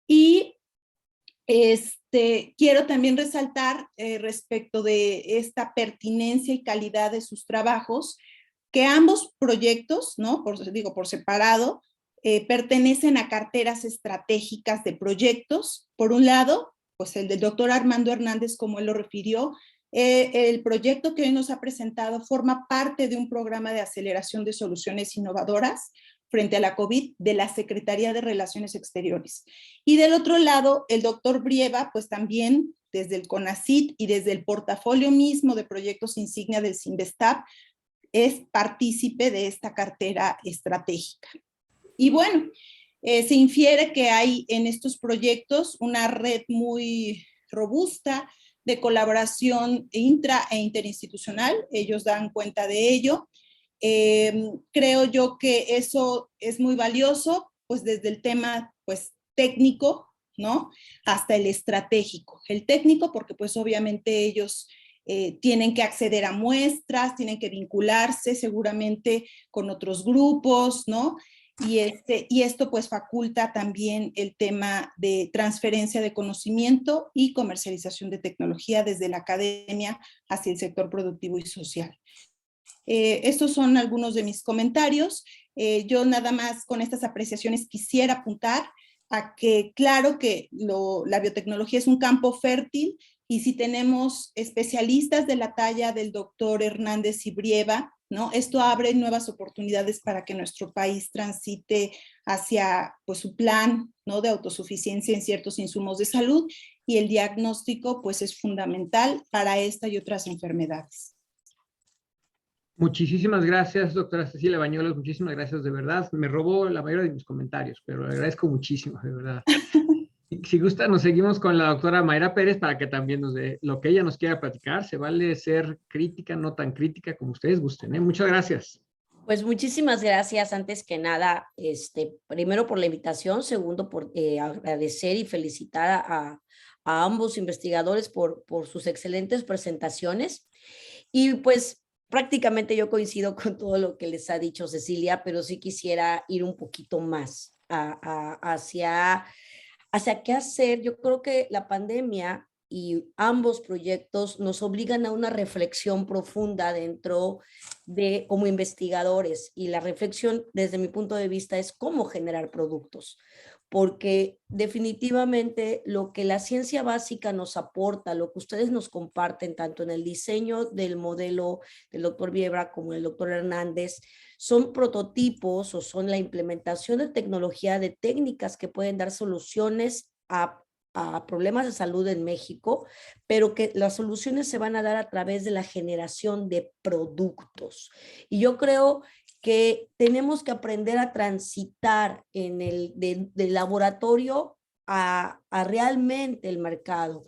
[SPEAKER 5] Y quiero también resaltar respecto de esta pertinencia y calidad de sus trabajos, que ambos proyectos, ¿no?, por separado, pertenecen a carteras estratégicas de proyectos. Por un lado, pues el del doctor Armando Hernández, como él lo refirió, el proyecto que hoy nos ha presentado forma parte de un programa de aceleración de soluciones innovadoras frente a la COVID de la Secretaría de Relaciones Exteriores. Y del otro lado, el doctor Brieva, pues también desde el CONACYT y desde el portafolio mismo de proyectos insignia del CINVESTAP, es partícipe de esta cartera estratégica. Y bueno, se infiere que hay en estos proyectos una red muy robusta de colaboración intra e interinstitucional. Ellos dan cuenta de ello. Creo yo que eso es muy valioso, pues desde el tema pues técnico, ¿no? Hasta el estratégico. El técnico, porque pues obviamente ellos tienen que acceder a muestras, tienen que vincularse seguramente con otros grupos, ¿no? Y esto pues faculta también el tema de transferencia de conocimiento y comercialización de tecnología desde la academia hacia el sector productivo y social. Estos son algunos de mis comentarios. Yo nada más con estas apreciaciones quisiera apuntar a que claro que la biotecnología es un campo fértil y si tenemos especialistas de la talla del doctor Hernández y Brieva, ¿no? Esto abre nuevas oportunidades para que nuestro país transite hacia pues, su plan, ¿no? De autosuficiencia en ciertos insumos de salud y el diagnóstico pues, es fundamental para esta y otras enfermedades.
[SPEAKER 2] Muchísimas gracias, doctora Cecilia Bañuelos, muchísimas gracias, de verdad. Me robó la mayoría de mis comentarios, pero le agradezco muchísimo, de verdad. Si gusta, nos seguimos con la doctora Mayra Pérez para que también nos dé lo que ella nos quiera platicar. Se vale ser crítica, no tan crítica como ustedes gusten, ¿eh? Muchas gracias.
[SPEAKER 6] Pues muchísimas gracias, antes que nada, primero por la invitación, segundo por agradecer y felicitar a ambos investigadores por sus excelentes presentaciones. Y pues prácticamente yo coincido con todo lo que les ha dicho Cecilia, pero sí quisiera ir un poquito más hacia qué hacer. Yo creo que la pandemia y ambos proyectos nos obligan a una reflexión profunda dentro de como investigadores, y la reflexión desde mi punto de vista es cómo generar productos, porque definitivamente lo que la ciencia básica nos aporta, lo que ustedes nos comparten tanto en el diseño del modelo del doctor Brieva como el doctor Hernández, son prototipos o son la implementación de tecnología, de técnicas que pueden dar soluciones a problemas de salud en México, pero que las soluciones se van a dar a través de la generación de productos. Y yo creo que tenemos que aprender a transitar del laboratorio a realmente el mercado.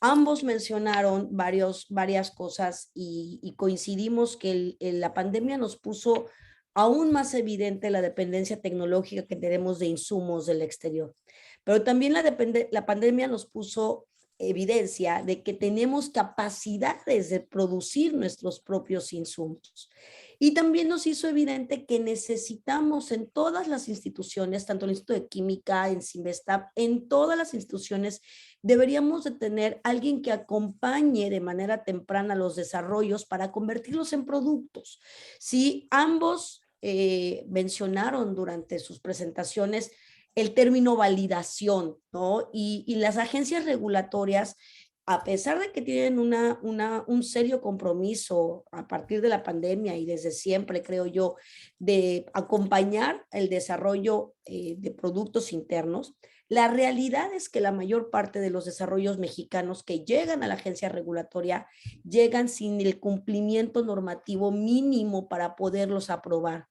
[SPEAKER 6] Ambos mencionaron varias cosas y coincidimos que la pandemia nos puso aún más evidente la dependencia tecnológica que tenemos de insumos del exterior. Pero también la pandemia nos puso evidencia de que tenemos capacidades de producir nuestros propios insumos. Y también nos hizo evidente que necesitamos en todas las instituciones, tanto el Instituto de Química, en CINVESTAP, en todas las instituciones, deberíamos de tener alguien que acompañe de manera temprana los desarrollos para convertirlos en productos. Si ambos mencionaron durante sus presentaciones el término validación, ¿no? Y las agencias regulatorias, a pesar de que tienen un serio compromiso a partir de la pandemia y desde siempre, creo yo, de acompañar el desarrollo de productos internos, la realidad es que la mayor parte de los desarrollos mexicanos que llegan a la agencia regulatoria llegan sin el cumplimiento normativo mínimo para poderlos aprobar.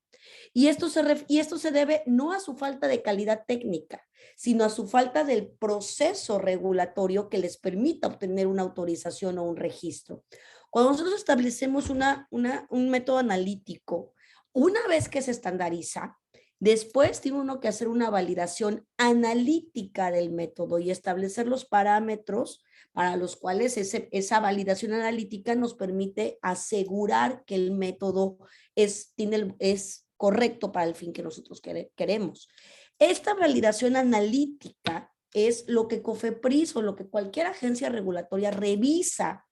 [SPEAKER 6] Y esto se debe no a su falta de calidad técnica, sino a su falta del proceso regulatorio que les permita obtener una autorización o un registro. Cuando nosotros establecemos un método analítico, una vez que se estandariza, después tiene uno que hacer una validación analítica del método y establecer los parámetros para los cuales esa validación analítica nos permite asegurar que el método es correcto para el fin que nosotros queremos. Esta validación analítica es lo que COFEPRIS o lo que cualquier agencia regulatoria revisa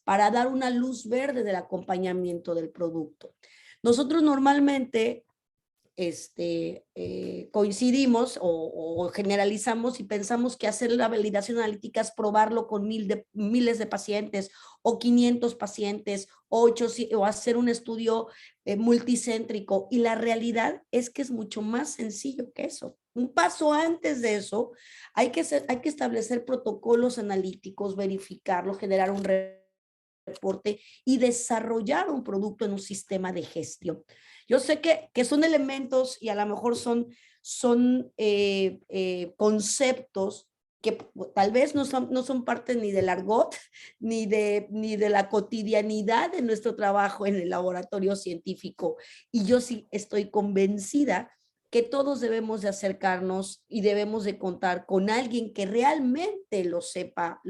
[SPEAKER 6] para dar una luz verde del acompañamiento del producto. Nosotros normalmente coincidimos o generalizamos y pensamos que hacer la validación analítica es probarlo con miles de pacientes o 500 pacientes o hacer un estudio multicéntrico, y la realidad es que es mucho más sencillo que eso. Un paso antes de eso, hay que establecer protocolos analíticos, verificarlo, generar un reporte y desarrollar un producto en un sistema de gestión. Yo sé que son elementos y a lo mejor son conceptos que tal vez no son parte ni del argot, ni de la cotidianidad de nuestro trabajo en el laboratorio científico. Y yo sí estoy convencida que todos debemos de acercarnos y debemos de contar con alguien que realmente lo sepa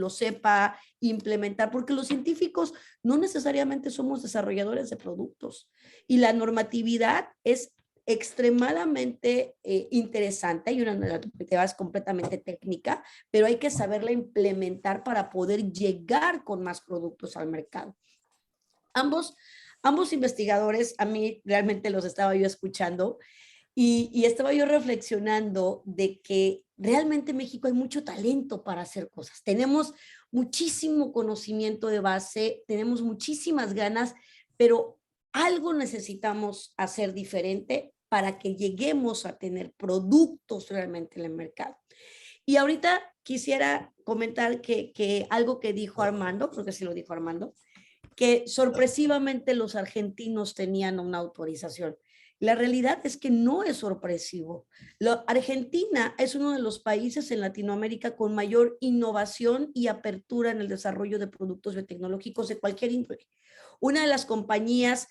[SPEAKER 6] implementar, porque los científicos no necesariamente somos desarrolladores de productos, y la normatividad es extremadamente interesante. Hay una normatividad es completamente técnica, pero hay que saberla implementar para poder llegar con más productos al mercado. Ambos investigadores, a mí realmente los estaba yo escuchando, y estaba yo reflexionando de que realmente en México hay mucho talento para hacer cosas. Tenemos muchísimo conocimiento de base, tenemos muchísimas ganas, pero algo necesitamos hacer diferente para que lleguemos a tener productos realmente en el mercado. Y ahorita quisiera comentar que algo que dijo Armando, creo que sí lo dijo Armando, que sorpresivamente los argentinos tenían una autorización. La realidad es que no es sorpresivo. Argentina es uno de los países en Latinoamérica con mayor innovación y apertura en el desarrollo de productos biotecnológicos de cualquier índole. Una de las compañías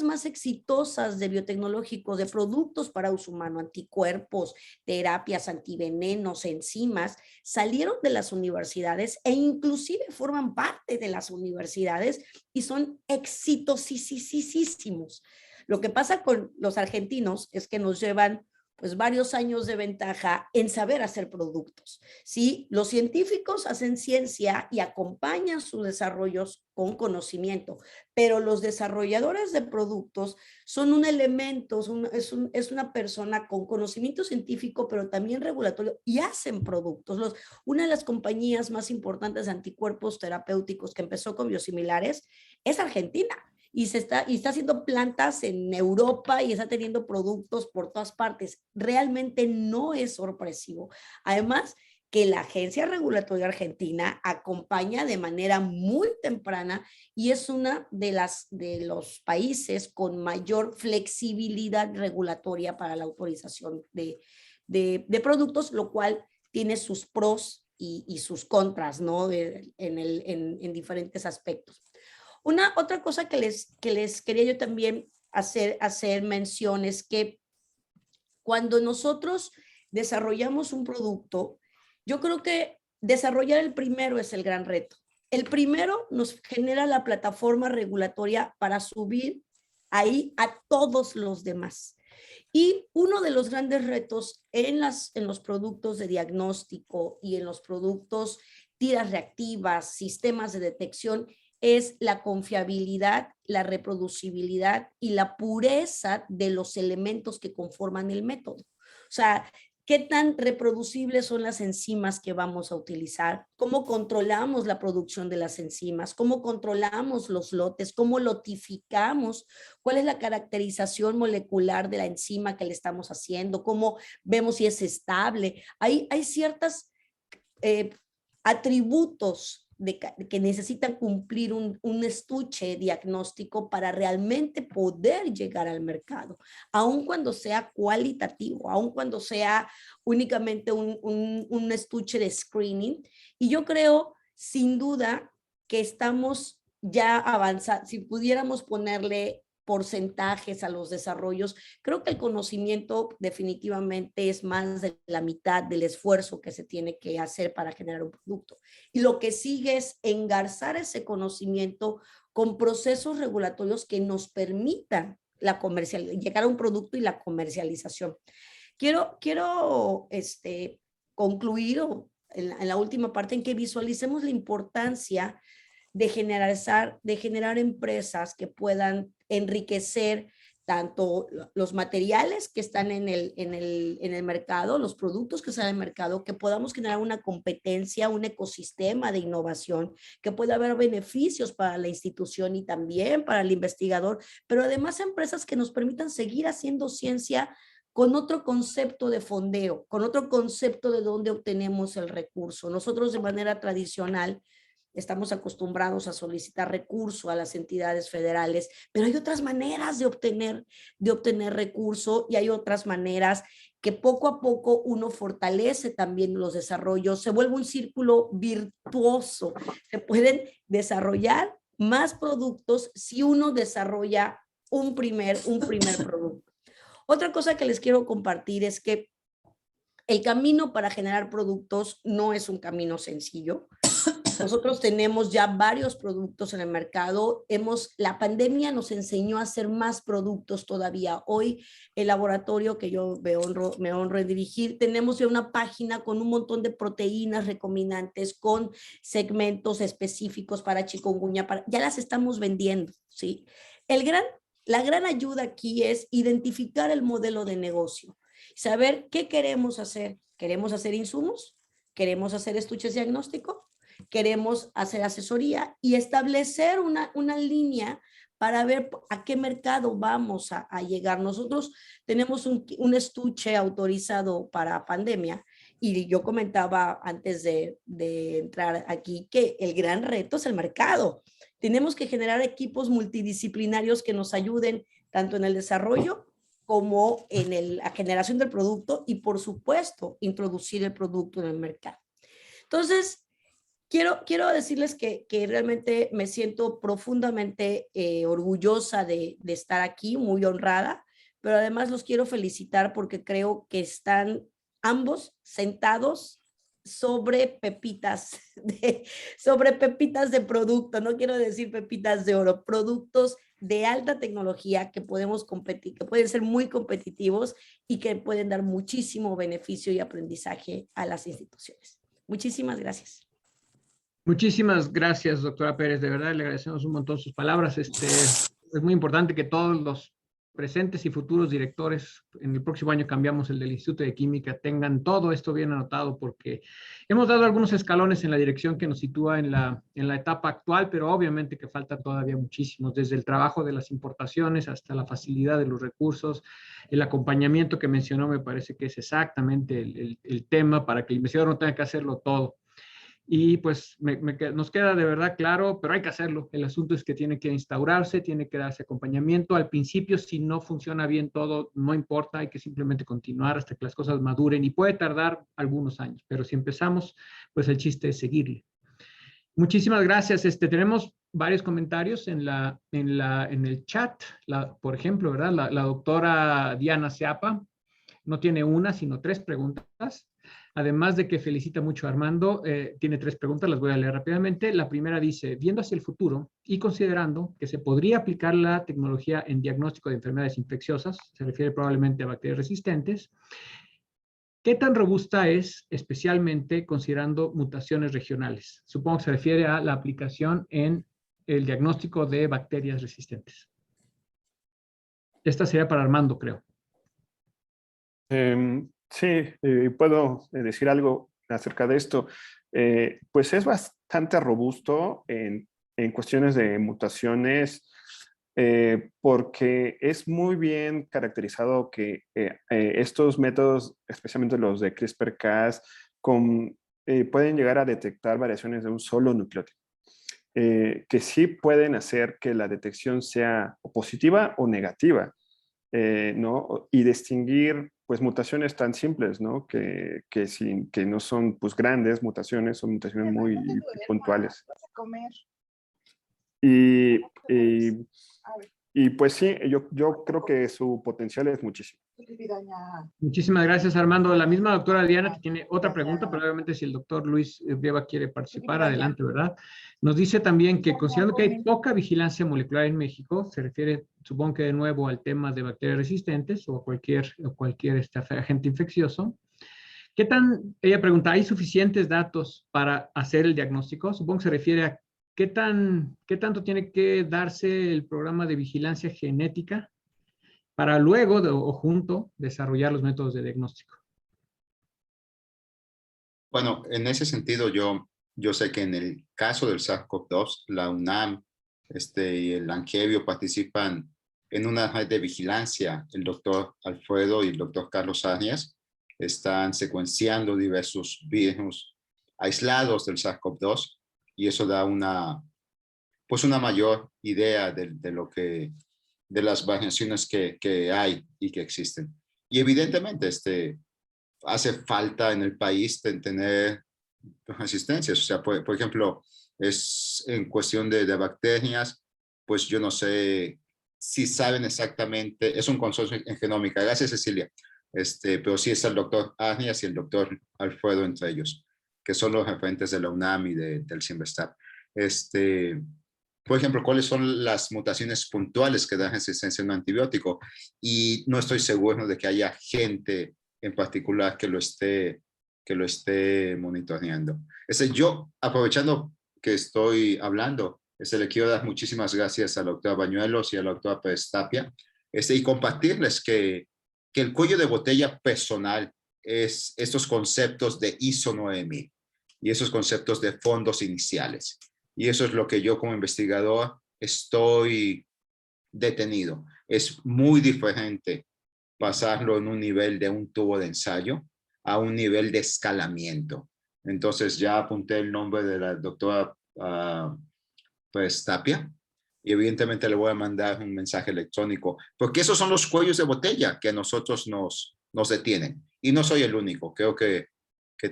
[SPEAKER 6] más exitosas de biotecnológicos, de productos para uso humano, anticuerpos, terapias, antivenenos, enzimas, salieron de las universidades e inclusive forman parte de las universidades y son exitosísimos. Lo que pasa con los argentinos es que nos llevan pues varios años de ventaja en saber hacer productos. ¿Sí? Los científicos hacen ciencia y acompañan sus desarrollos con conocimiento, pero los desarrolladores de productos son un elemento, es una persona con conocimiento científico, pero también regulatorio, y hacen productos. Una de las compañías más importantes de anticuerpos terapéuticos que empezó con biosimilares es Argentina. Y está haciendo plantas en Europa y está teniendo productos por todas partes. Realmente no es sorpresivo. Además, que la Agencia Regulatoria Argentina acompaña de manera muy temprana y es una de los países con mayor flexibilidad regulatoria para la autorización de productos, lo cual tiene sus pros y sus contras, ¿no? En diferentes aspectos. Otra cosa que les quería yo también hacer mención es que cuando nosotros desarrollamos un producto, yo creo que desarrollar el primero es el gran reto. El primero nos genera la plataforma regulatoria para subir ahí a todos los demás. Y uno de los grandes retos en los productos de diagnóstico y en los productos tiras reactivas, sistemas de detección, es la confiabilidad, la reproducibilidad y la pureza de los elementos que conforman el método. O sea, ¿qué tan reproducibles son las enzimas que vamos a utilizar? ¿Cómo controlamos la producción de las enzimas? ¿Cómo controlamos los lotes? ¿Cómo lotificamos? ¿Cuál es la caracterización molecular de la enzima que le estamos haciendo? ¿Cómo vemos si es estable? Hay ciertos atributos que necesitan cumplir un estuche diagnóstico para realmente poder llegar al mercado, aun cuando sea cualitativo, aun cuando sea únicamente un estuche de screening. Y yo creo, sin duda, que estamos ya avanzando. Si pudiéramos ponerle porcentajes a los desarrollos, creo que el conocimiento definitivamente es más de la mitad del esfuerzo que se tiene que hacer para generar un producto. Y lo que sigue es engarzar ese conocimiento con procesos regulatorios que nos permitan llegar a un producto y la comercialización. Quiero concluir en la última parte en que visualicemos la importancia de generar empresas que puedan enriquecer tanto los materiales que están en el mercado, los productos que están en el mercado, que podamos generar una competencia, un ecosistema de innovación, que pueda haber beneficios para la institución y también para el investigador, pero además empresas que nos permitan seguir haciendo ciencia con otro concepto de fondeo, con otro concepto de dónde obtenemos el recurso. Nosotros de manera tradicional estamos acostumbrados a solicitar recurso a las entidades federales, pero hay otras maneras de obtener recurso y hay otras maneras que poco a poco uno fortalece también los desarrollos, se vuelve un círculo virtuoso, se pueden desarrollar más productos si uno desarrolla un primer producto. Otra cosa que les quiero compartir es que el camino para generar productos no es un camino sencillo. Nosotros tenemos ya varios productos en el mercado. La pandemia nos enseñó a hacer más productos todavía. Hoy el laboratorio que yo me honro en dirigir, tenemos ya una página con un montón de proteínas recombinantes, con segmentos específicos para chikungunya, ya las estamos vendiendo, ¿sí? La gran ayuda aquí es identificar el modelo de negocio, saber qué queremos hacer. ¿Queremos hacer insumos? ¿Queremos hacer estuches diagnóstico? Queremos hacer asesoría y establecer una línea para ver a qué mercado vamos a llegar. Nosotros tenemos un estuche autorizado para pandemia y yo comentaba antes de entrar aquí que el gran reto es el mercado. Tenemos que generar equipos multidisciplinarios que nos ayuden tanto en el desarrollo como en la generación del producto y, por supuesto, introducir el producto en el mercado. Entonces, quiero decirles que realmente me siento profundamente orgullosa de estar aquí, muy honrada, pero además los quiero felicitar porque creo que están ambos sentados sobre pepitas de producto, no quiero decir pepitas de oro, productos de alta tecnología que podemos competir, que pueden ser muy competitivos y que pueden dar muchísimo beneficio y aprendizaje a las instituciones. Muchísimas gracias.
[SPEAKER 2] Muchísimas gracias, doctora Pérez. De verdad, le agradecemos un montón sus palabras. Es muy importante que todos los presentes y futuros directores, en el próximo año cambiamos el del Instituto de Química, tengan todo esto bien anotado, porque hemos dado algunos escalones en la dirección que nos sitúa en la etapa actual, pero obviamente que falta todavía muchísimos, desde el trabajo de las importaciones hasta la facilidad de los recursos, el acompañamiento que mencionó me parece que es exactamente el tema para que el investigador no tenga que hacerlo todo. Y pues nos queda de verdad claro, pero hay que hacerlo. El asunto es que tiene que instaurarse, tiene que darse acompañamiento. Al principio, si no funciona bien todo, no importa, hay que simplemente continuar hasta que las cosas maduren y puede tardar algunos años, pero si empezamos, pues el chiste es seguirle. Muchísimas gracias. Tenemos varios comentarios en el chat, por ejemplo, ¿verdad? La doctora Diana Seapa no tiene una, sino 3 preguntas. Además de que felicita mucho a Armando, tiene 3 preguntas, las voy a leer rápidamente. La primera dice, viendo hacia el futuro y considerando que se podría aplicar la tecnología en diagnóstico de enfermedades infecciosas, se refiere probablemente a bacterias resistentes, ¿qué tan robusta es, especialmente considerando mutaciones regionales? Supongo que se refiere a la aplicación en el diagnóstico de bacterias resistentes. Esta sería para Armando, creo.
[SPEAKER 4] Sí, puedo decir algo acerca de esto. Pues es bastante robusto en cuestiones de mutaciones, porque es muy bien caracterizado que estos métodos, especialmente los de CRISPR-Cas, pueden llegar a detectar variaciones de un solo nucleótido, que sí pueden hacer que la detección sea o positiva o negativa, ¿no? Y distinguir pues mutaciones tan simples, ¿no? Que no son pues grandes mutaciones, son mutaciones muy puntuales. Y pues sí, yo creo que su potencial es muchísimo.
[SPEAKER 2] Muchísimas gracias, Armando. La misma doctora Diana que tiene otra pregunta, pero obviamente si el doctor Luis Brieva quiere participar, adelante, ¿verdad? Nos dice también que considerando que hay poca vigilancia molecular en México, se refiere, supongo que de nuevo al tema de bacterias resistentes o cualquier agente infeccioso. ¿Qué tan, ella pregunta, ¿hay suficientes datos para hacer el diagnóstico? Supongo que se refiere a qué tanto tiene que darse el programa de vigilancia genética para luego o junto desarrollar los métodos de diagnóstico.
[SPEAKER 3] Bueno, en ese sentido yo sé que en el caso del SARS-CoV-2, la UNAM y el Langevio participan en una red de vigilancia. El doctor Alfredo y el doctor Carlos Arias están secuenciando diversos virus aislados del SARS-CoV-2 y eso da una mayor idea de las variaciones que hay y que existen. Y evidentemente hace falta en el país tener resistencias. O sea, por ejemplo, es en cuestión de bacterias, pues yo no sé si saben exactamente, es un consorcio en genómica, gracias Cecilia, pero sí está el doctor Arias y el doctor Alfredo entre ellos, que son los referentes de la UNAM y del CIMBESTAB. Por ejemplo, ¿cuáles son las mutaciones puntuales que dan resistencia a un antibiótico? Y no estoy seguro de que haya gente en particular que lo esté monitoreando. Yo, aprovechando que estoy hablando, le quiero dar muchísimas gracias a la doctora Bañuelos y a la doctora Pérez Tapia, y compartirles que el cuello de botella personal es estos conceptos de ISO 9000 y esos conceptos de fondos iniciales. Y eso es lo que yo como investigador estoy detenido. Es muy diferente pasarlo en un nivel de un tubo de ensayo a un nivel de escalamiento. Entonces ya apunté el nombre de la doctora pues, Tapia y evidentemente le voy a mandar un mensaje electrónico porque esos son los cuellos de botella que a nosotros nos detienen. Y no soy el único, creo que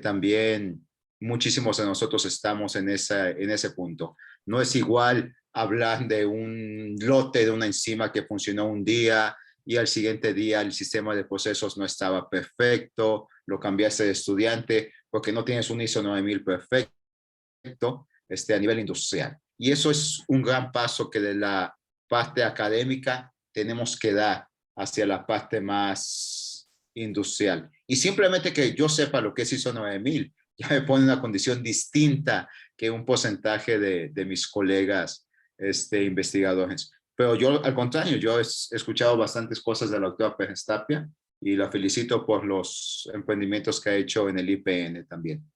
[SPEAKER 3] también muchísimos de nosotros estamos en ese punto. No es igual hablar de un lote de una enzima que funcionó un día y al siguiente día el sistema de procesos no estaba perfecto, lo cambiaste de estudiante porque no tienes un ISO 9000 perfecto a nivel industrial. Y eso es un gran paso que de la parte académica tenemos que dar hacia la parte más industrial. Y simplemente que yo sepa lo que es ISO 9000, ya me pone una condición distinta que un porcentaje de mis colegas investigadores. Pero yo, al contrario, yo he escuchado bastantes cosas de la doctora Pérez Tapia y la felicito por los emprendimientos que ha hecho en el IPN también.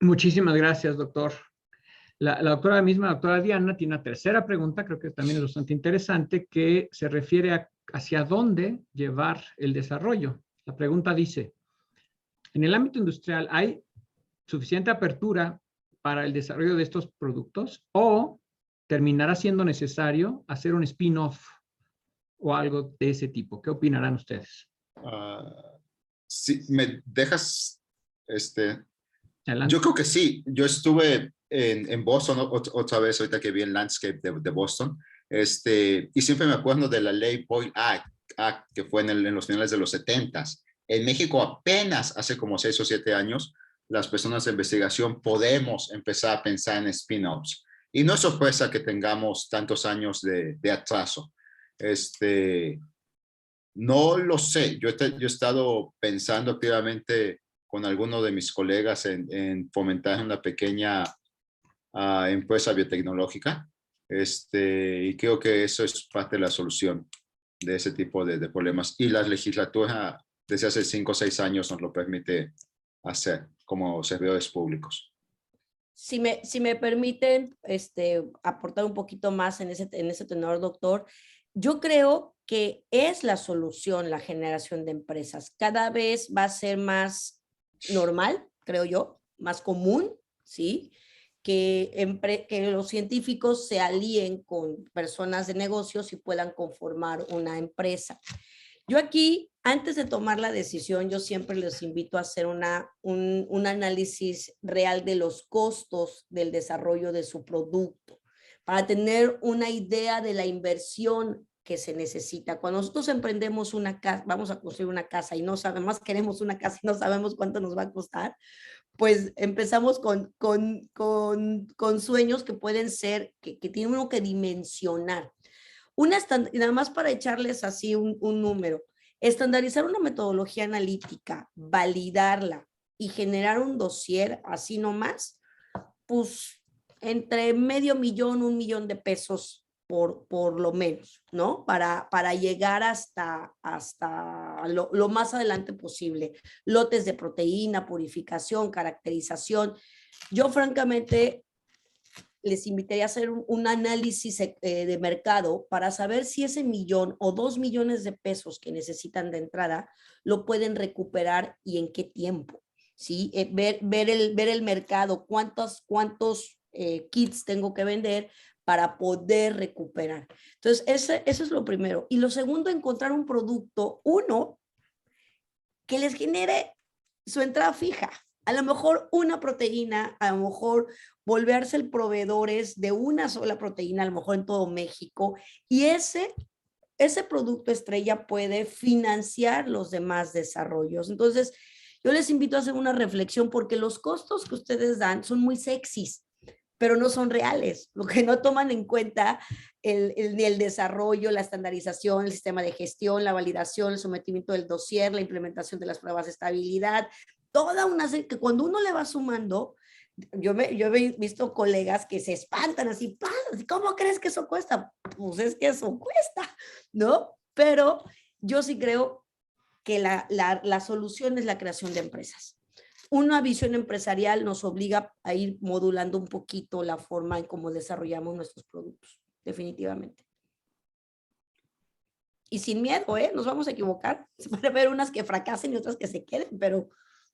[SPEAKER 2] Muchísimas gracias, doctor. La doctora misma, la doctora Diana, tiene una tercera pregunta, creo que también es bastante interesante, que se refiere a hacia dónde llevar el desarrollo. La pregunta dice, ¿en el ámbito industrial hay suficiente apertura para el desarrollo de estos productos o terminará siendo necesario hacer un spin-off o algo de ese tipo? ¿Qué opinarán ustedes?
[SPEAKER 3] Si me dejas,
[SPEAKER 2] Adelante.
[SPEAKER 3] yo creo que sí. Yo estuve en Boston otra vez, ahorita que vi el landscape de Boston, y siempre me acuerdo de la ley Boyle Act que fue en los finales de los 70s. En México apenas hace como 6 o 7 años, las personas de investigación podemos empezar a pensar en spin-offs. Y no es sorpresa que tengamos tantos años de atraso. No lo sé. Yo he estado pensando activamente con alguno de mis colegas en fomentar una pequeña empresa biotecnológica. Y creo que eso es parte de la solución de ese tipo de problemas. Y la legislatura desde hace 5 o 6 años nos lo permite hacer como servidores públicos.
[SPEAKER 6] Si me permiten aportar un poquito más en ese tenor, doctor, yo creo que es la solución la generación de empresas. Cada vez va a ser más normal, creo yo, más común, ¿sí? Que los científicos se alíen con personas de negocios y puedan conformar una empresa. Yo aquí, antes de tomar la decisión, yo siempre les invito a hacer un análisis real de los costos del desarrollo de su producto, para tener una idea de la inversión que se necesita. Cuando nosotros emprendemos una casa, vamos a construir una casa y no sabemos, queremos una casa y no sabemos cuánto nos va a costar, pues empezamos con sueños que pueden ser, que tiene uno que dimensionar. Nada más para echarles así un número, estandarizar una metodología analítica, validarla y generar un dossier así nomás, pues entre $500,000, $1 millón de pesos por lo menos, ¿no? Para llegar hasta lo más adelante posible. Lotes de proteína, purificación, caracterización. Yo francamente les invitaría a hacer un análisis de mercado para saber si ese 1 o 2 millones de pesos que necesitan de entrada lo pueden recuperar y en qué tiempo, ¿sí? Ver el mercado, cuántos kits tengo que vender para poder recuperar. Entonces, eso es lo primero. Y lo segundo, encontrar un producto, que les genere su entrada fija. A lo mejor una proteína, a lo mejor volverse proveedores de una sola proteína, a lo mejor en todo México, y ese producto estrella puede financiar los demás desarrollos. Entonces, yo les invito a hacer una reflexión porque los costos que ustedes dan son muy sexys, pero no son reales. Lo que no toman en cuenta el desarrollo, la estandarización, el sistema de gestión, la validación, el sometimiento del dossier, la implementación de las pruebas de estabilidad, toda una serie que cuando uno le va sumando, yo he visto colegas que se espantan así, ¿cómo crees que eso cuesta? Pues es que eso cuesta, ¿no? Pero yo sí creo que la solución es la creación de empresas. Una visión empresarial nos obliga a ir modulando un poquito la forma en cómo desarrollamos nuestros productos, definitivamente. Y sin miedo, nos vamos a equivocar. Se van a ver unas que fracasen y otras que se queden, pero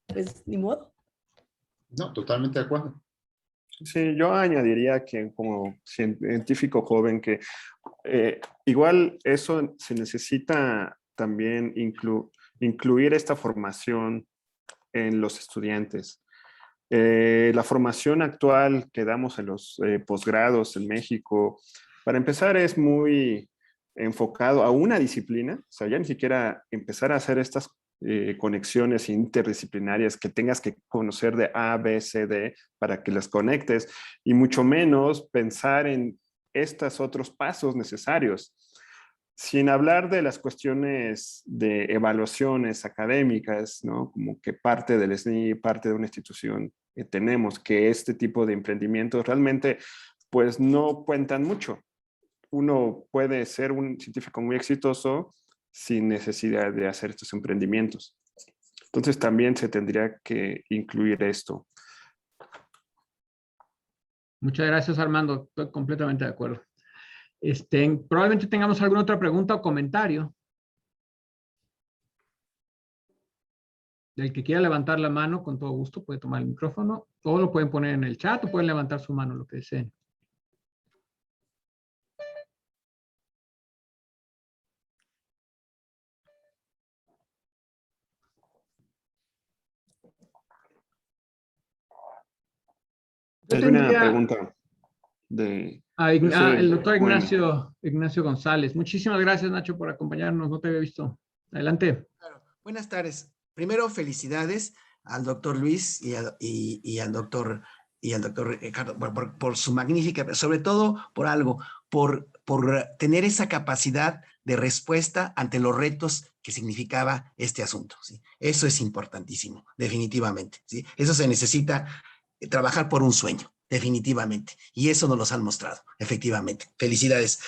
[SPEAKER 6] pues ni modo.
[SPEAKER 3] No, totalmente de acuerdo.
[SPEAKER 4] Sí, yo añadiría que como científico joven que igual eso se necesita también incluir esta formación en los estudiantes. La formación actual que damos en los posgrados en México, para empezar, es muy enfocado a una disciplina, o sea, ya ni siquiera empezar a hacer estas conexiones interdisciplinarias que tengas que conocer de A, B, C, D para que las conectes, y mucho menos pensar en estos otros pasos necesarios. Sin hablar de las cuestiones de evaluaciones académicas, ¿no? Como que parte del SNI, parte de una institución, tenemos que este tipo de emprendimientos realmente pues no cuentan mucho. Uno puede ser un científico muy exitoso sin necesidad de hacer estos emprendimientos. Entonces también se tendría que incluir esto.
[SPEAKER 2] Muchas gracias, Armando. Estoy completamente de acuerdo. Probablemente tengamos alguna otra pregunta o comentario. El que quiera levantar la mano, con todo gusto, puede tomar el micrófono, o lo pueden poner en el chat, o pueden levantar su mano, lo que deseen.
[SPEAKER 4] Hay una pregunta de...
[SPEAKER 2] el doctor Ignacio González. Muchísimas gracias, Nacho, por acompañarnos. No te había visto. Adelante.
[SPEAKER 7] Claro. Buenas tardes. Primero, felicidades al doctor Luis y al doctor Ricardo por su magnífica, sobre todo por algo, por tener esa capacidad de respuesta ante los retos que significaba este asunto, ¿sí? Eso es importantísimo, definitivamente, ¿sí? Eso se necesita, trabajar por un sueño, definitivamente, y eso nos lo han mostrado, efectivamente. Felicidades.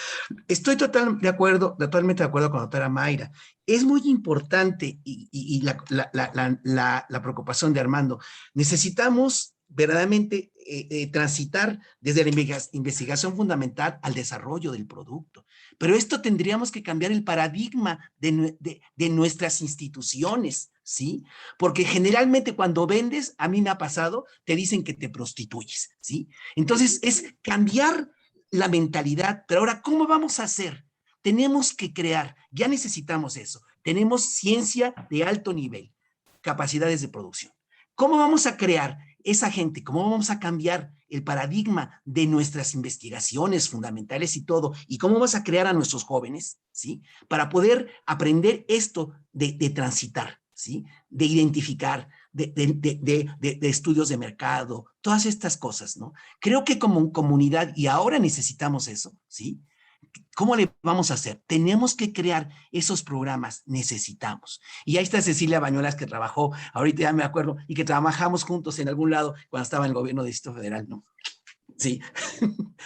[SPEAKER 7] Estoy totalmente de acuerdo con la doctora Mayra. Es muy importante y la preocupación de Armando. Necesitamos verdaderamente transitar desde la investigación fundamental al desarrollo del producto. Pero esto tendríamos que cambiar el paradigma de nuestras instituciones, ¿sí? Porque generalmente cuando vendes, a mí me ha pasado, te dicen que te prostituyes, ¿sí? Entonces es cambiar la mentalidad. Pero ahora, ¿cómo vamos a hacer? Tenemos que crear, ya necesitamos eso. Tenemos ciencia de alto nivel, capacidades de producción. ¿Cómo vamos a crear esa gente? ¿Cómo vamos a cambiar el paradigma de nuestras investigaciones fundamentales y todo? ¿Y cómo vamos a crear a nuestros jóvenes, ¿sí? Para poder aprender esto de transitar, ¿sí? De identificar, de estudios de mercado, todas estas cosas, ¿no? Creo que como comunidad, y ahora necesitamos eso, ¿sí? ¿Cómo le vamos a hacer? Tenemos que crear esos programas, necesitamos. Y ahí está Cecilia Bañuelas, que trabajó, ahorita ya me acuerdo, y que trabajamos juntos en algún lado cuando estaba en el gobierno del Distrito Federal, ¿no? Sí,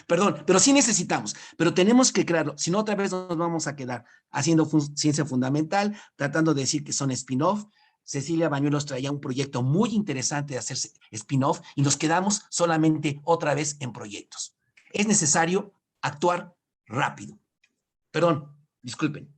[SPEAKER 7] perdón, pero sí necesitamos, pero tenemos que crearlo, si no otra vez nos vamos a quedar haciendo ciencia fundamental, tratando de decir que son spin-off. Cecilia Bañuelos traía un proyecto muy interesante de hacer spin-off y nos quedamos solamente otra vez en proyectos. Es necesario actuar rápido. Perdón, disculpen.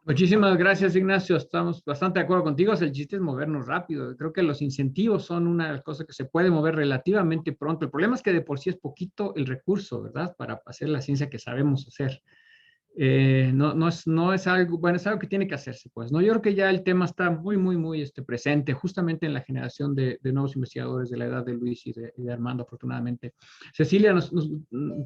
[SPEAKER 2] Muchísimas gracias, Ignacio. Estamos bastante de acuerdo contigo. El chiste es movernos rápido. Creo que los incentivos son una de las cosas que se puede mover relativamente pronto. El problema es que de por sí es poquito el recurso, ¿verdad? Para hacer la ciencia que sabemos hacer. No es algo, bueno, es algo que tiene que hacerse, pues, ¿no? Yo creo que ya el tema está muy presente, justamente en la generación de nuevos investigadores de la edad de Luis y de Armando, afortunadamente. Cecilia,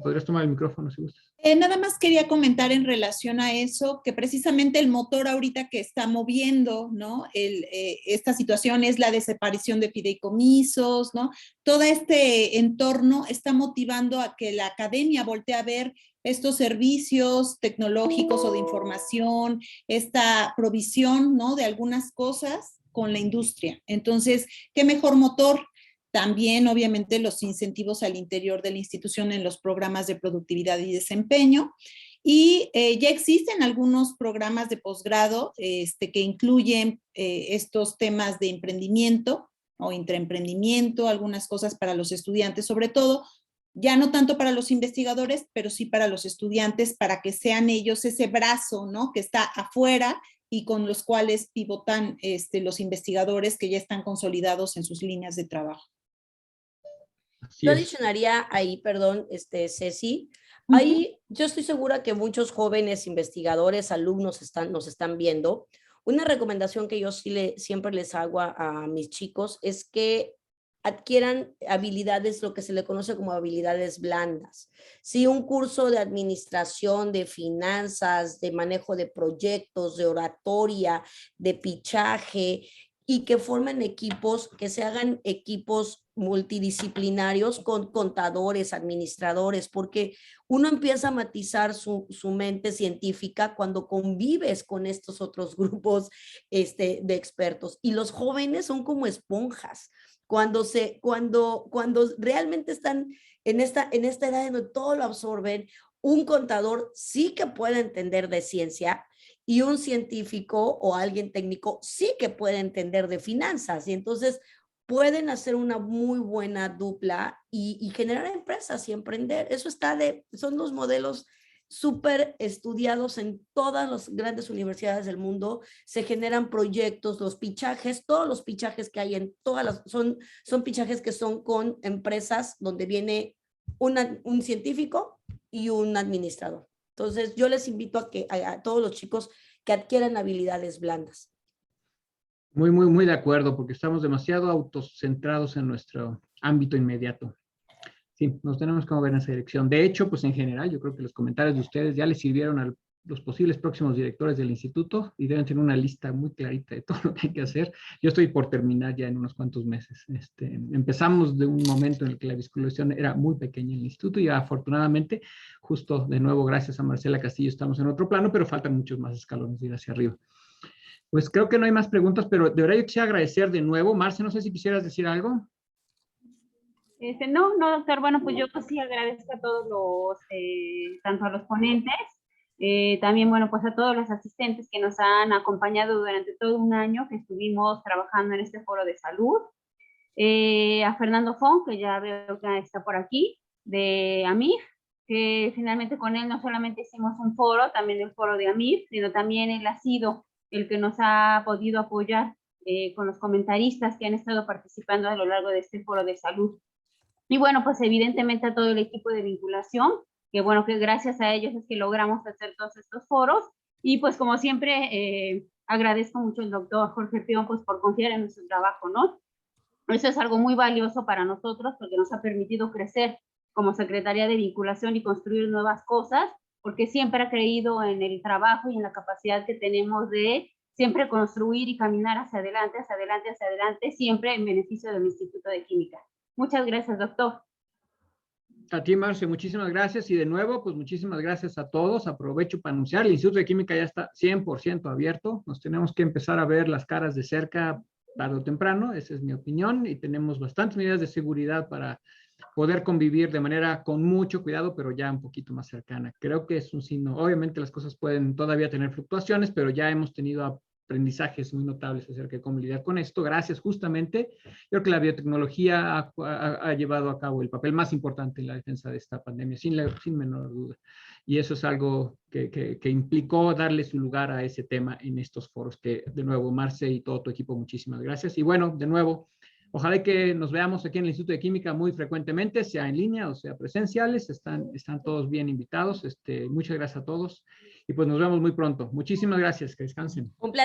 [SPEAKER 2] ¿podrías tomar el micrófono si gustas?
[SPEAKER 5] Nada más quería comentar en relación a eso, que precisamente el motor ahorita que está moviendo, ¿no? Esta situación es la desaparición de fideicomisos, ¿no? Todo este entorno está motivando a que la academia voltee a ver estos servicios tecnológicos o de información, esta provisión, ¿no? De algunas cosas con la industria. Entonces, ¿qué mejor motor? También, obviamente, los incentivos al interior de la institución en los programas de productividad y desempeño. Y ya existen algunos programas de posgrado que incluyen estos temas de emprendimiento o intraemprendimiento, algunas cosas para los estudiantes, sobre todo, ya no tanto para los investigadores, pero sí para los estudiantes, para que sean ellos ese brazo, ¿no? Que está afuera y con los cuales pivotan los investigadores que ya están consolidados en sus líneas de trabajo.
[SPEAKER 6] Yo adicionaría ahí, perdón, Ceci, ahí yo estoy segura que muchos jóvenes investigadores, alumnos nos están viendo. Una recomendación que yo siempre les hago a mis chicos es que adquieran habilidades, lo que se le conoce como habilidades blandas. Sí, un curso de administración, de finanzas, de manejo de proyectos, de oratoria, de pichaje, y que formen equipos, que se hagan equipos multidisciplinarios con contadores, administradores, porque uno empieza a matizar su mente científica cuando convives con estos otros grupos de expertos. Y los jóvenes son como esponjas. Cuando realmente están en esta edad en donde todo lo absorben, un contador sí que puede entender de ciencia y un científico o alguien técnico sí que puede entender de finanzas. Y entonces pueden hacer una muy buena dupla y generar empresas y emprender. Eso son los modelos súper estudiados en todas las grandes universidades del mundo. Se generan proyectos, los pichajes, todos los pichajes que hay en son pichajes que son con empresas donde viene un científico y un administrador. Entonces, yo les invito a todos los chicos que adquieran habilidades blandas.
[SPEAKER 2] Muy de acuerdo, porque estamos demasiado autocentrados en nuestro ámbito inmediato. Sí, nos tenemos que mover en esa dirección. De hecho, pues en general, yo creo que los comentarios de ustedes ya les sirvieron a los posibles próximos directores del instituto y deben tener una lista muy clarita de todo lo que hay que hacer. Yo estoy por terminar ya en unos cuantos meses. Empezamos de un momento en el que la vinculación era muy pequeña en el instituto y afortunadamente, justo de nuevo, gracias a Marcela Castillo, estamos en otro plano, pero faltan muchos más escalones de ir hacia arriba. Pues creo que no hay más preguntas, pero de verdad yo quisiera agradecer de nuevo. Marce, no sé si quisieras decir algo.
[SPEAKER 8] No, doctor. Bueno, pues yo sí agradezco a todos tanto a los ponentes, también, bueno, pues a todos los asistentes que nos han acompañado durante todo un año que estuvimos trabajando en este foro de salud. A Fernando Fon, que ya veo que está por aquí, de AMIF, que finalmente con él no solamente hicimos un foro, también el foro de AMIF, sino también él ha sido el que nos ha podido apoyar con los comentaristas que han estado participando a lo largo de este foro de salud. Y bueno, pues evidentemente a todo el equipo de vinculación, que bueno, que gracias a ellos es que logramos hacer todos estos foros. Y pues como siempre, agradezco mucho al doctor Jorge Peón pues por confiar en nuestro trabajo, ¿no? Eso es algo muy valioso para nosotros porque nos ha permitido crecer como Secretaría de Vinculación y construir nuevas cosas, porque siempre ha creído en el trabajo y en la capacidad que tenemos de siempre construir y caminar hacia adelante, siempre en beneficio del Instituto de Química. Muchas gracias, doctor.
[SPEAKER 2] A ti, Marce, muchísimas gracias. Y de nuevo, pues muchísimas gracias a todos. Aprovecho para anunciar, el Instituto de Química ya está 100% abierto. Nos tenemos que empezar a ver las caras de cerca tarde o temprano, esa es mi opinión, y tenemos bastantes medidas de seguridad para poder convivir de manera con mucho cuidado, pero ya un poquito más cercana. Creo que es un signo, obviamente las cosas pueden todavía tener fluctuaciones, pero ya hemos tenido aprendizajes muy notables acerca de cómo lidiar con esto. Gracias, justamente. Creo que la biotecnología ha llevado a cabo el papel más importante en la defensa de esta pandemia, sin menor duda. Y eso es algo que implicó darle su lugar a ese tema en estos foros, que de nuevo, Marce y todo tu equipo, muchísimas gracias. Y bueno, de nuevo, ojalá que nos veamos aquí en el Instituto de Química muy frecuentemente, sea en línea o sea presenciales. Están todos bien invitados. Muchas gracias a todos y pues nos vemos muy pronto. Muchísimas gracias. Que descansen.
[SPEAKER 6] Un placer.